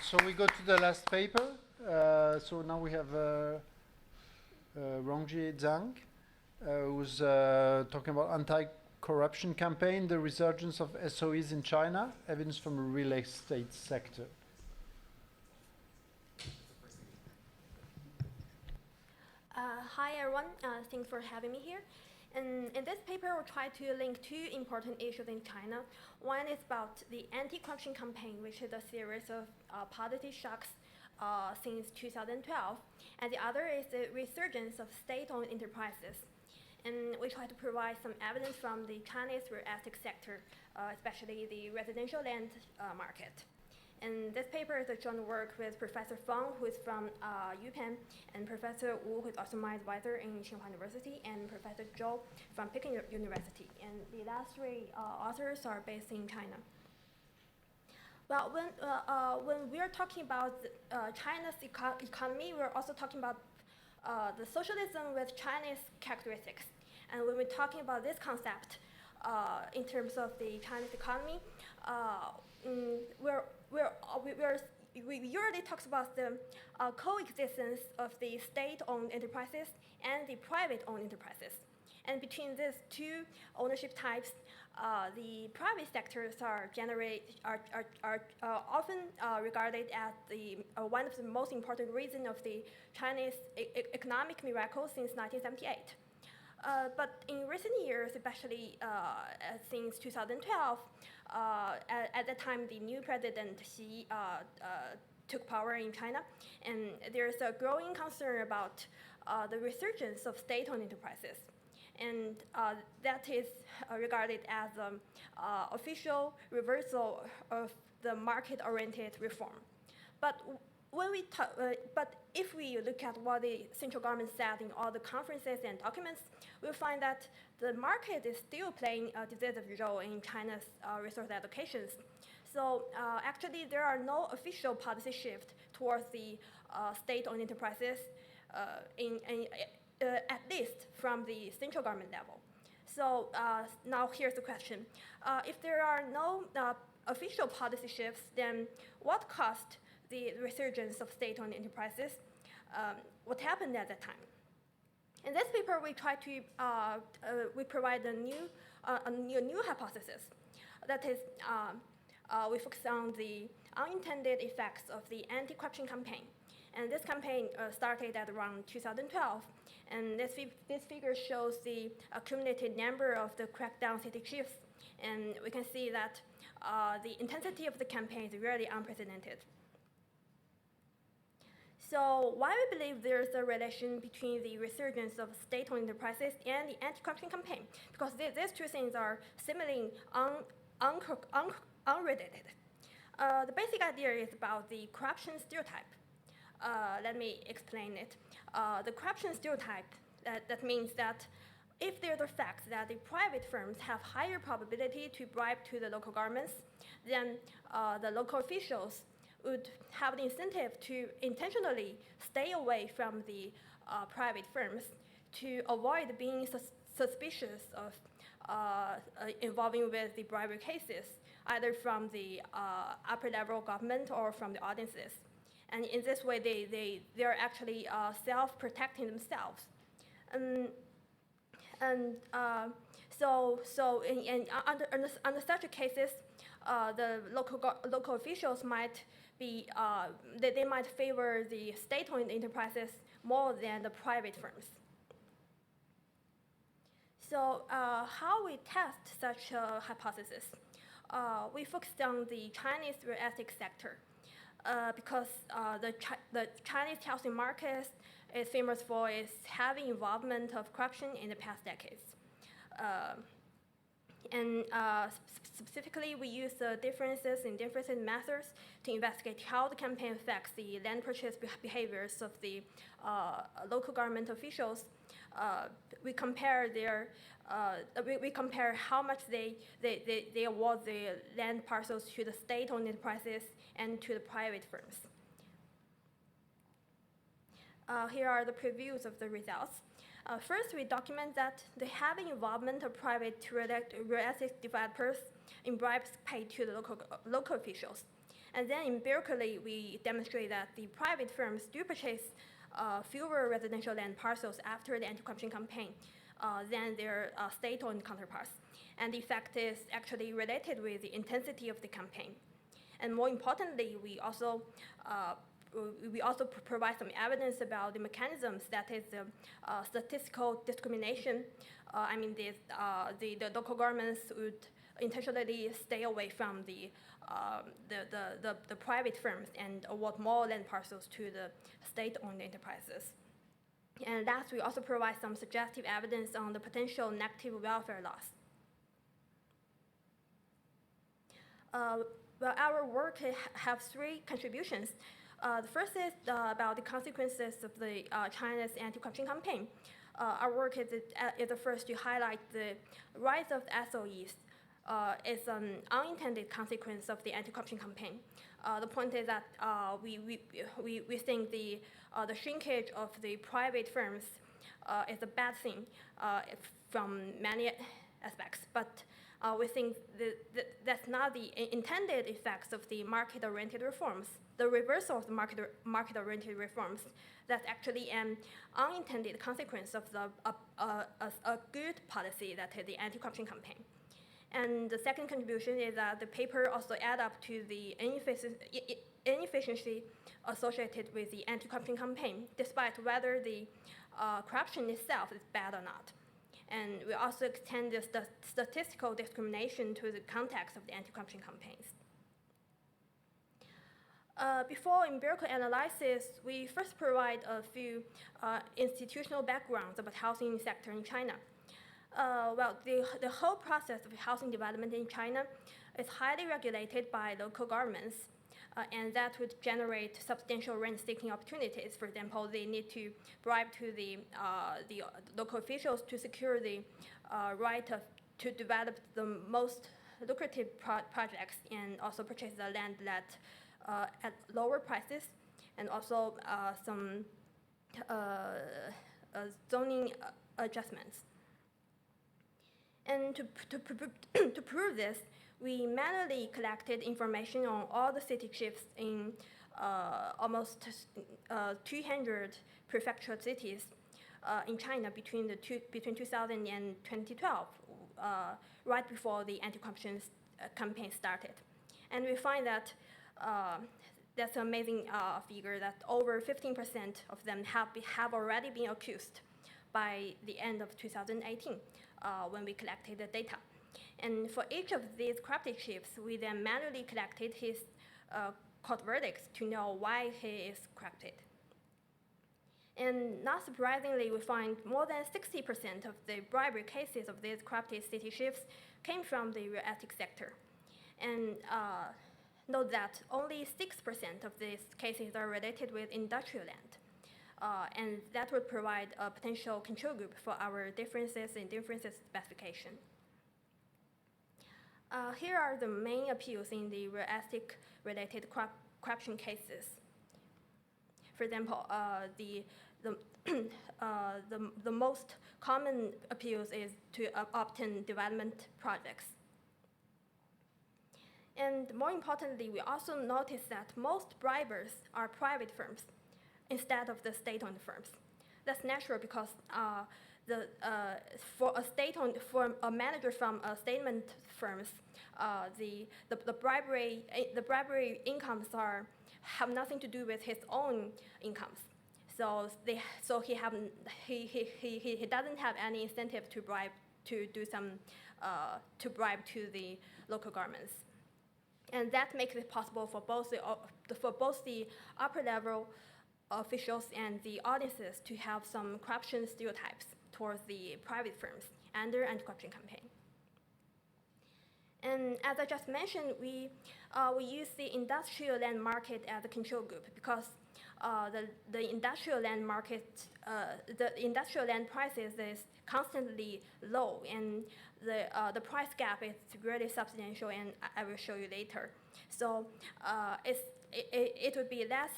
So we go to the last paper. So now we have Rongjie Zhang, who's talking about corruption campaign, the resurgence of SOEs in China, evidence from the real estate sector. Hi everyone, thanks for having me here. In this paper, we'll try to link two important issues in China. One is about the anti-corruption campaign, which is a series of policy shocks since 2012. And the other is the resurgence of state-owned enterprises. And we try to provide some evidence from the Chinese real estate sector, especially the residential land market. And this paper is a joint work with Professor Fang, who is from UPenn, and Professor Wu, who is also my advisor in Tsinghua University, and Professor Zhou from Peking University. And the last three authors are based in China. Well, when we are talking about China's economy, we're also talking about the socialism with Chinese characteristics. And when we're talking about this concept in terms of the Chinese economy, we usually talk about the coexistence of the state-owned enterprises and the private-owned enterprises. And between these two ownership types, the private sectors are often regarded as one of the most important reasons of the Chinese economic miracle since 1978. But in recent years, especially since 2012, at that time the new president Xi took power in China, and there's a growing concern about the resurgence of state-owned enterprises. And that is regarded as an official reversal of the market-oriented reform. But if we look at what the central government said in all the conferences and documents, we'll find that the market is still playing a decisive role in China's resource allocations. So actually, there are no official policy shift towards the state-owned enterprises, at least from the central government level. So now here's the question. If there are no official policy shifts, then what caused the resurgence of state-owned enterprises? What happened at that time? In this paper, we try to we provide a new hypothesis. That is, we focus on the unintended effects of the anti-corruption campaign. And this campaign started at around 2012. And this figure shows the accumulated number of the crackdown city chiefs. And we can see that the intensity of the campaign is really unprecedented. So why we believe there's a relation between the resurgence of state-owned enterprises and the anti-corruption campaign? Because these two things are seemingly unrelated. The basic idea is about the corruption stereotype. Let me explain it. The corruption stereotype, that means that if there's a fact that the private firms have higher probability to bribe to the local governments, then the local officials would have the incentive to intentionally stay away from the private firms to avoid being suspicious of involving with the bribery cases, either from the upper level government or from the audiences. And in this way, they're actually self-protecting themselves. Under such cases, the local officials might be they might favor the state-owned enterprises more than the private firms. So how we test such a hypothesis? We focused on the Chinese real estate sector because the Chinese housing market is famous for its heavy involvement of corruption in the past decades. Specifically, we use the differences in different methods to investigate how the campaign affects the land purchase behaviors of the local government officials. We compare how much they award the land parcels to the state-owned enterprises and to the private firms. Here are the previews of the results. First, we document that the heavy involvement of private real estate developers in bribes paid to the local officials. And then empirically, we demonstrate that the private firms do purchase fewer residential land parcels after the anti-corruption campaign than their state-owned counterparts. and the effect is actually related with the intensity of the campaign. And more importantly, we also provide some evidence about the mechanisms that is statistical discrimination. I mean, the local governments would intentionally stay away from the private firms and award more land parcels to the state-owned enterprises. And last, we also provide some suggestive evidence on the potential negative welfare loss. Well, our work has three contributions. The first is about the consequences of the China's anti-corruption campaign. Our work is the first to highlight the rise of SOEs is an unintended consequence of the anti-corruption campaign. The point is that we think the shrinkage of the private firms is a bad thing from many aspects, but we think that's not the intended effects of the market-oriented reforms. The reversal of the market-oriented reforms, that's actually an unintended consequence of a good policy, that is the anti-corruption campaign. And the second contribution is that the paper also adds up to the inefficiency associated with the anti-corruption campaign, despite whether the corruption itself is bad or not. And we also extend the statistical discrimination to the context of the anti-corruption campaigns. Before empirical analysis, we first provide a few institutional backgrounds about housing sector in China. Well, the whole process of housing development in China is highly regulated by local governments, and that would generate substantial rent-seeking opportunities. For example, they need to bribe to the local officials to secure the right to develop the most lucrative projects, and also purchase the land at lower prices, and also some zoning adjustments. And to prove this, we manually collected information on all the city chiefs in almost 200 prefectural cities in China between 2000 and 2012, right before the anti-corruption campaign started. And we find that that's an amazing figure, that over 15% of them have already been accused by the end of 2018 when we collected the data. And for each of these corrupted chiefs, we then manually collected his court verdicts to know why he is corrupted. And not surprisingly, we find more than 60% of the bribery cases of these corrupted city chiefs came from the real estate sector. And note that only 6% of these cases are related with industrial land. And that would provide a potential control group for our differences in differences specification. Here are the main appeals in the real estate-related corruption cases. For example, the most common appeals is to obtain development projects. And more importantly, we also noticed that most bribers are private firms instead of the state-owned firms. That's natural because for a manager from a state-owned firms, the bribery incomes have nothing to do with his own incomes. So he doesn't have any incentive to bribe to the local governments. And that makes it possible for both the upper level officials and the audiences to have some corruption stereotypes towards the private firms under anti-corruption campaign. And as I just mentioned, we use the industrial land market as a control group because the industrial land market, the industrial land prices is constantly low, and the price gap is really substantial, and I will show you later. So it would be less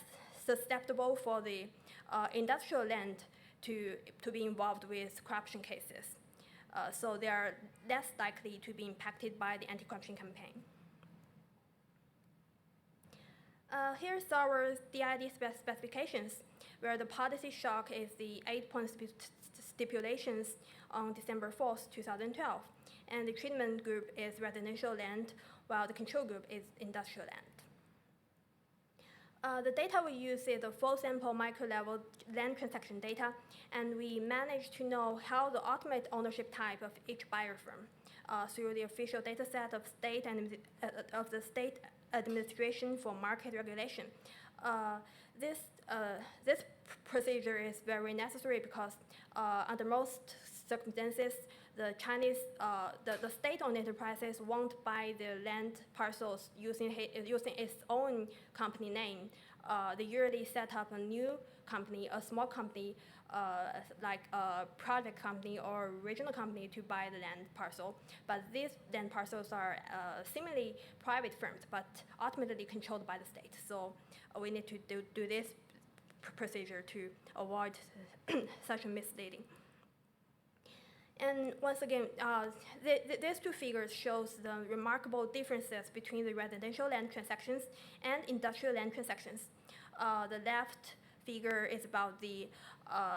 susceptible for the industrial land to be involved with corruption cases. So they are less likely to be impacted by the anti-corruption campaign. Here's our DID specifications, where the policy shock is the 8-point stipulations on December 4th, 2012. And the treatment group is residential land, while the control group is industrial land. The data we use is the full sample micro-level land transaction data, and we managed to know how the ultimate ownership type of each buyer firm through the official data set of the state administration for market regulation. This procedure is very necessary because under most circumstances, the state-owned enterprises won't buy the land parcels using its own company name. They usually set up a new company, a small company, like a project company or regional company to buy the land parcel. But these land parcels are seemingly private firms, but ultimately controlled by the state. So we need to do this procedure to avoid such a misleading. And once again, these two figures shows the remarkable differences between the residential land transactions and industrial land transactions. The left figure is about the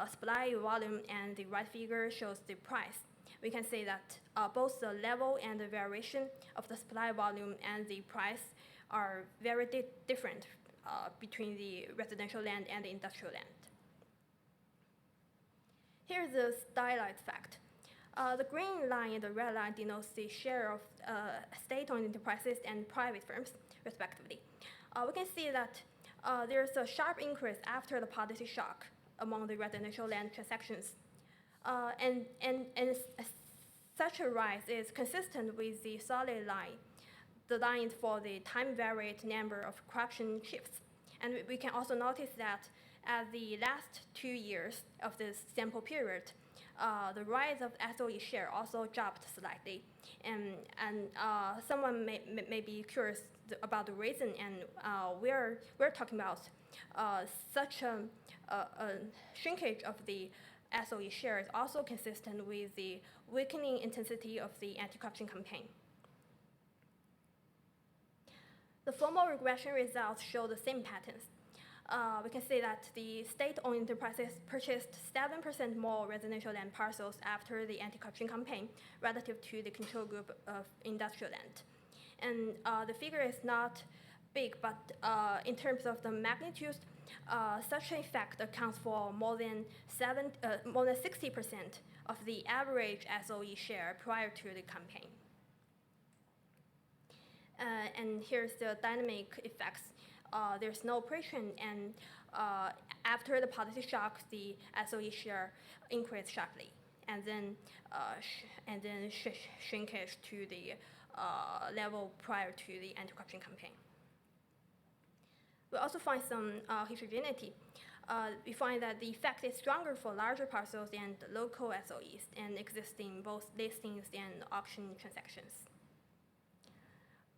supply volume, and the right figure shows the price. We can say that both the level and the variation of the supply volume and the price are very different between the residential land and the industrial land. Here's the stylized fact. The green line and the red line denotes the share of state-owned enterprises and private firms, respectively. We can see that there's a sharp increase after the policy shock among the residential land transactions. And such a rise is consistent with the solid line, the line for the time-varied number of corruption shifts. And we can also notice that at the last 2 years of this sample period, the rise of SOE share also dropped slightly. And someone may be curious about the reason, and we're talking about such a shrinkage of the SOE share is also consistent with the weakening intensity of the anti-corruption campaign. The formal regression results show the same patterns. We can see that the state-owned enterprises purchased 7% more residential land parcels after the anti-corruption campaign relative to the control group of industrial land. And the figure is not big, but in terms of the magnitude, such an effect accounts for more than 60% of the average SOE share prior to the campaign. And here's the dynamic effects. There's no oppression, and after the policy shock, the SOE share increased sharply, and then shrinkage to the level prior to the anti-corruption campaign. We also find some heterogeneity. We find that the effect is stronger for larger parcels and local SOEs, and existing both listings and auction transactions.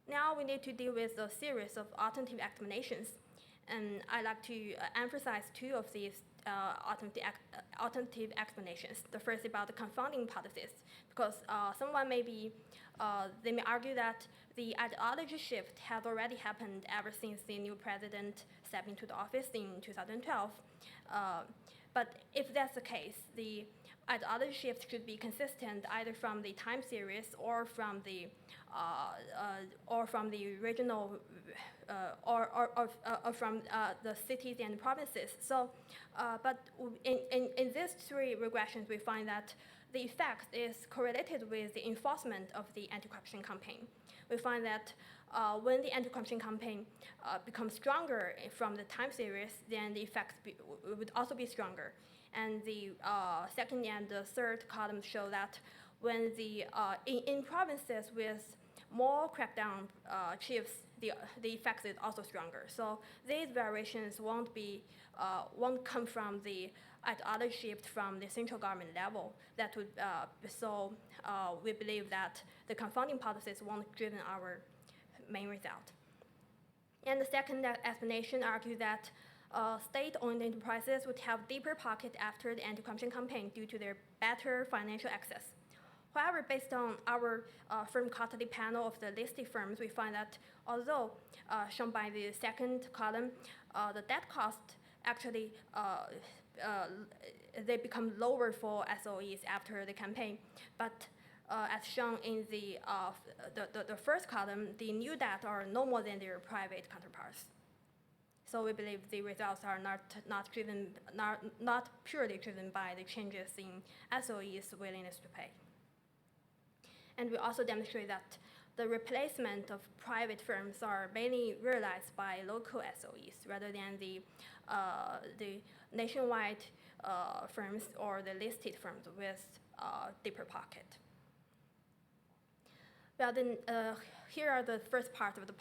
Now we need to deal with a series of alternative explanations, and I'd like to emphasize two of these alternative explanations. The first about the confounding hypothesis, because someone they may argue that the ideology shift has already happened ever since the new president stepped into the office in 2012. But if that's the case, the ideology shift should be consistent either from the time series or from the regional or from the cities and provinces. So, but in these three regressions, we find that the effect is correlated with the enforcement of the anti-corruption campaign. We find that when the anti-corruption campaign becomes stronger from the time series, then the effects would also be stronger. And the second and the third columns show that when the in provinces with more crackdown chiefs, the effect is also stronger. So these variations won't come from the ideology shift from the central government level. That would so we believe that the confounding hypothesis won't driven our main result. And the second explanation argues that state-owned enterprises would have deeper pocket after the anti-corruption campaign due to their better financial access. However, based on our firm quarterly panel of the listed firms, we find that although shown by the second column, the debt cost actually they become lower for SOEs after the campaign. But as shown in the first column, the new data are no more than their private counterparts. So we believe the results are not purely driven by the changes in SOEs' willingness to pay. And we also demonstrate that the replacement of private firms are mainly realized by local SOEs rather than the nationwide firms or the listed firms with deeper pocket. Well, then here are the first part of the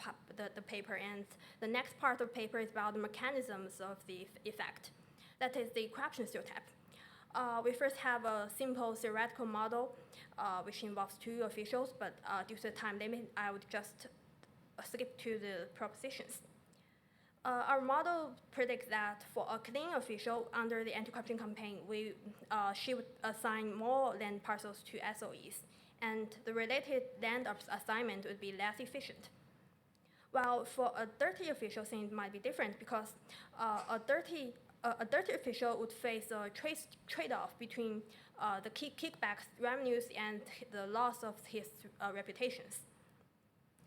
paper, and the next part of the paper is about the mechanisms of the effect. That is the corruption stereotype. We first have a simple theoretical model, which involves two officials, but due to the time limit, I would just skip to the propositions. Our model predicts that for a clean official under the anti-corruption campaign, she would assign more land parcels to SOEs, and the related land assignment would be less efficient. While for a dirty official, things might be different because a dirty official would face a trade-off between the kickbacks revenues and the loss of his reputations.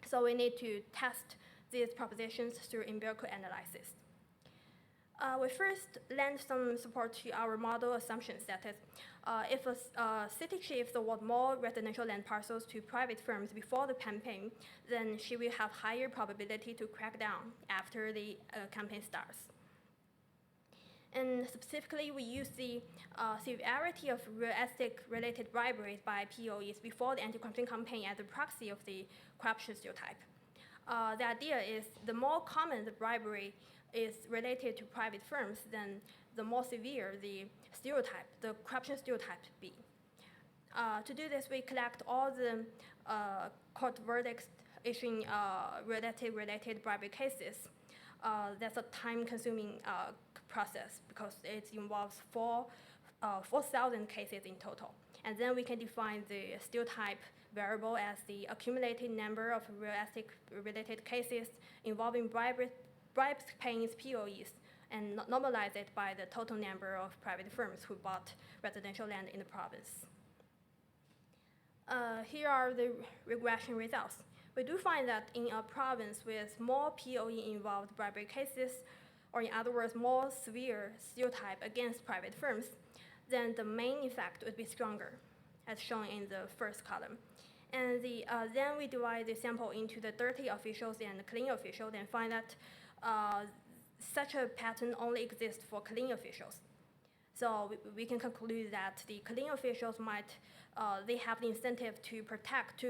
So we need to test these propositions through empirical analysis. We first lend some support to our model assumptions. That is, if a city chief award more residential land parcels to private firms before the campaign, then she will have higher probability to crack down after the campaign starts. And specifically, we use the severity of real estate-related briberies by POEs before the anti-corruption campaign as a proxy of the corruption stereotype. The idea is the more common the bribery is related to private firms, then the more severe the corruption stereotype be. To do this, we collect all the court verdicts issuing related bribery cases. That's a time-consuming process because it involves 4,000 cases in total. And then we can define the stereotype variable as the accumulated number of real estate-related cases involving bribes-paying POEs, and normalize it by the total number of private firms who bought residential land in the province. Here are the regression results. We do find that in a province with more POE-involved bribery cases, or in other words, more severe stereotype against private firms, then the main effect would be stronger, as shown in the first column. And then we divide the sample into the dirty officials and the clean officials and find that such a pattern only exists for clean officials. So we can conclude that the clean officials they have the incentive to protect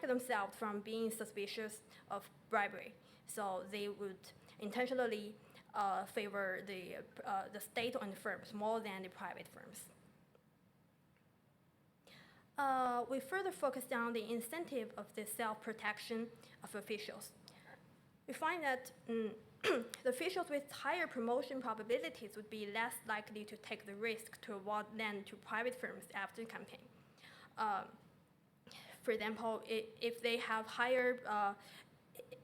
themselves from being suspicious of bribery. So they would intentionally favor the state-owned firms more than the private firms. We further focus on the incentive of the self-protection of officials. We find that the officials with higher promotion probabilities would be less likely to take the risk to award land to private firms after the campaign. For example, if they have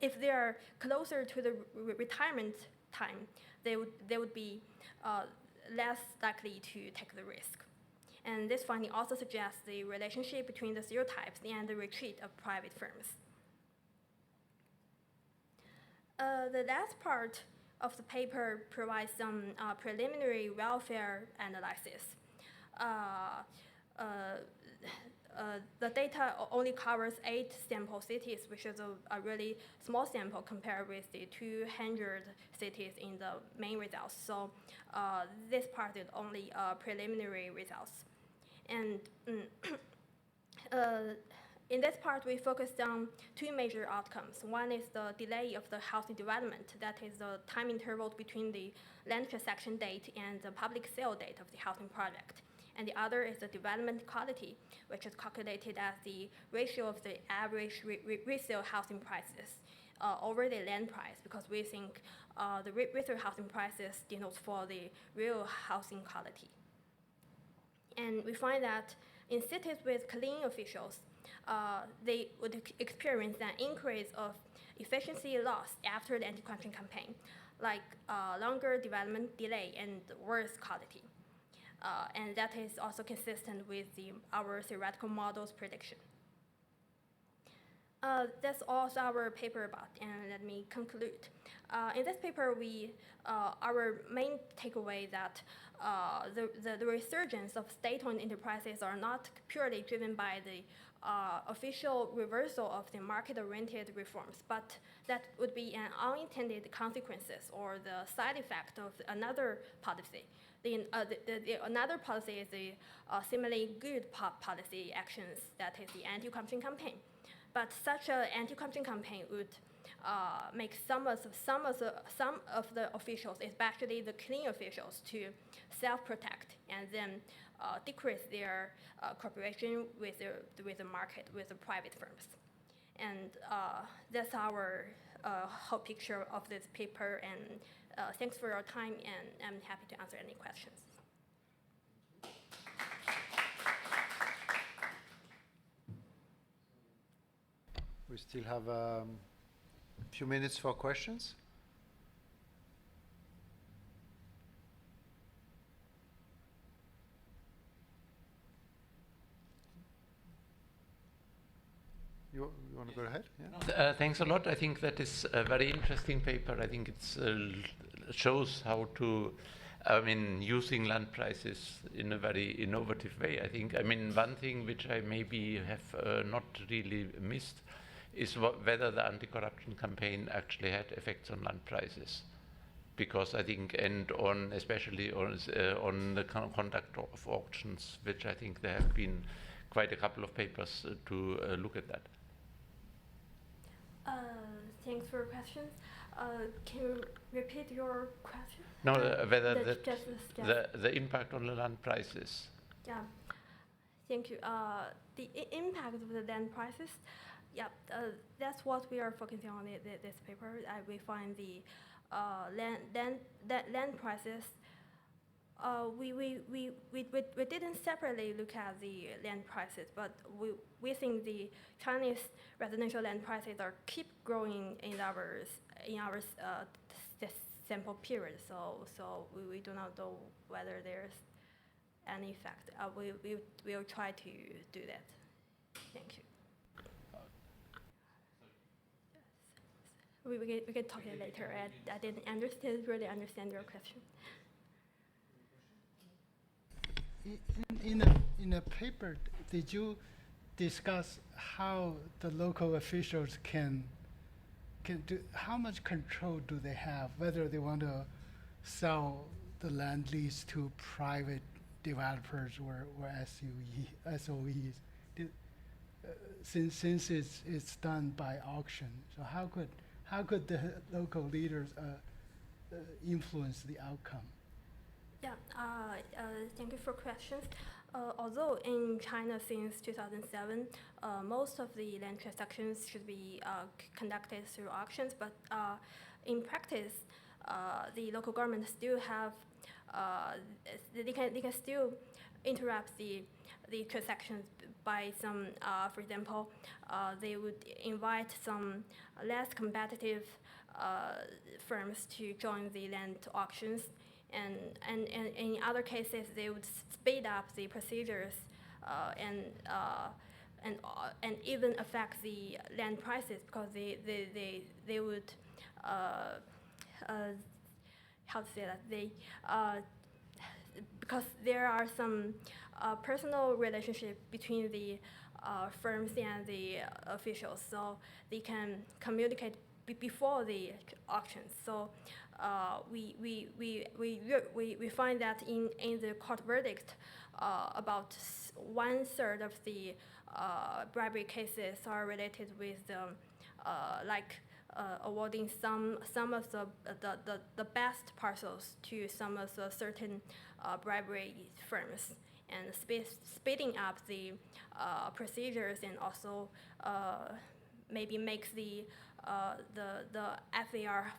if they are closer to the retirement time, they would be less likely to take the risk. And this finding also suggests the relationship between the stereotypes and the retreat of private firms. The last part of the paper provides some preliminary welfare analysis. The data only covers 8 sample cities, which is a really small sample compared with the 200 cities in the main results. So this part is only preliminary results. And in this part, we focused on 2 major outcomes. One is the delay of the housing development, that is the time interval between the land transaction date and the public sale date of the housing project. And the other is the development quality, which is calculated as the ratio of the average resale housing prices over the land price, because we think the resale housing prices denotes for the real housing quality. And we find that in cities with clean officials, they would experience an increase of efficiency loss after the anti-corruption campaign. like longer development delay and worse quality. And that is also consistent with our theoretical model's prediction. That's also our paper about, and let me conclude. In this paper, our main takeaway that the resurgence of state-owned enterprises are not purely driven by the official reversal of the market-oriented reforms, but that would be an unintended consequences or the side effect of another policy. Another policy is the similarly good policy actions, that is the anti-corruption campaign. But such an anti-corruption campaign would make some of the officials, especially the clean officials, to self-protect and then decrease their cooperation with the market, with the private firms. And that's our whole picture of this paper. And thanks for your time, and I'm happy to answer any questions. We still have a few minutes for questions. You want to go ahead? Yeah. Thanks a lot. I think that is a very interesting paper. I think it shows how to, using land prices in a very innovative way. I think, one thing which I maybe have not really missed is whether the anti-corruption campaign actually had effects on land prices. Because I think, and on especially on the conduct of auctions, which I think there have been quite a couple of papers to look at that. Thanks for your questions. Can you repeat your question? No, whether the impact on the land prices. Yeah, thank you. The impact of the land prices, yeah, that's what we are focusing on in this paper. We find the land prices. We didn't separately look at the land prices, but we think the Chinese residential land prices are keep growing in our sample period. So we do not know whether there's any effect. We will try to do that. Thank you. We can talk it later. I didn't really understand your question. In a paper, did you discuss how the local officials can do, how much control do they have, whether they want to sell the land lease to private developers or SOEs? Since it's done by auction, so how could the local leaders influence the outcome? Yeah, thank you for questions. Although in China since 2007, most of the land transactions should be conducted through auctions, but in practice, the local government still have, they can still interrupt the transactions by some, for example, they would invite some less competitive firms to join the land auctions. And in other cases, they would speed up the procedures and even affect the land prices because they would how to say that because there are some personal relationship between the firms and the officials, so they can communicate before the auctions. So we find that in the court verdict, about 1/3 of the bribery cases are related with awarding some of the best parcels to some of the certain bribery firms, and speeding up the procedures, and also maybe makes the FAR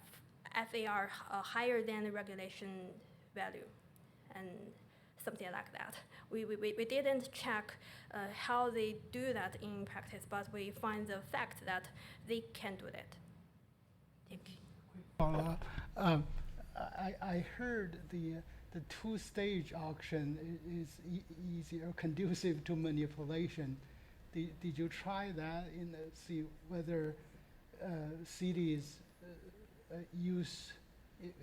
higher than the regulation value, and something like that. We didn't check how they do that in practice, but we find the fact that they can do that. Thank you. Follow up. I heard the two-stage auction is easier, conducive to manipulation. Did you try that in see whether cities use,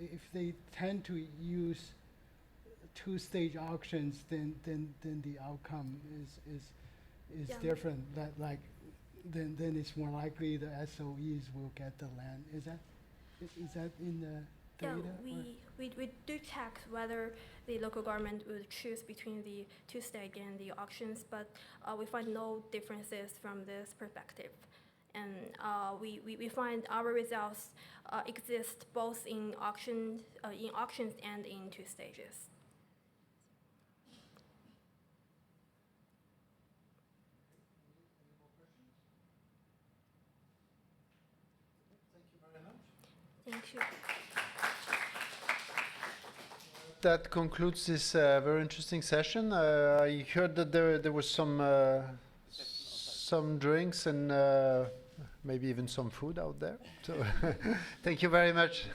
if they tend to use two-stage auctions, then the outcome is different. That like then it's more likely the SOEs will get the land. Is that in the data? We do check whether the local government would choose between the two-stage and the auctions, but we find no differences from this perspective. And we find our results exist both in auctions and in two stages. Thank you. That concludes this very interesting session. I heard that there was some drinks and maybe even some food out there. So thank you very much.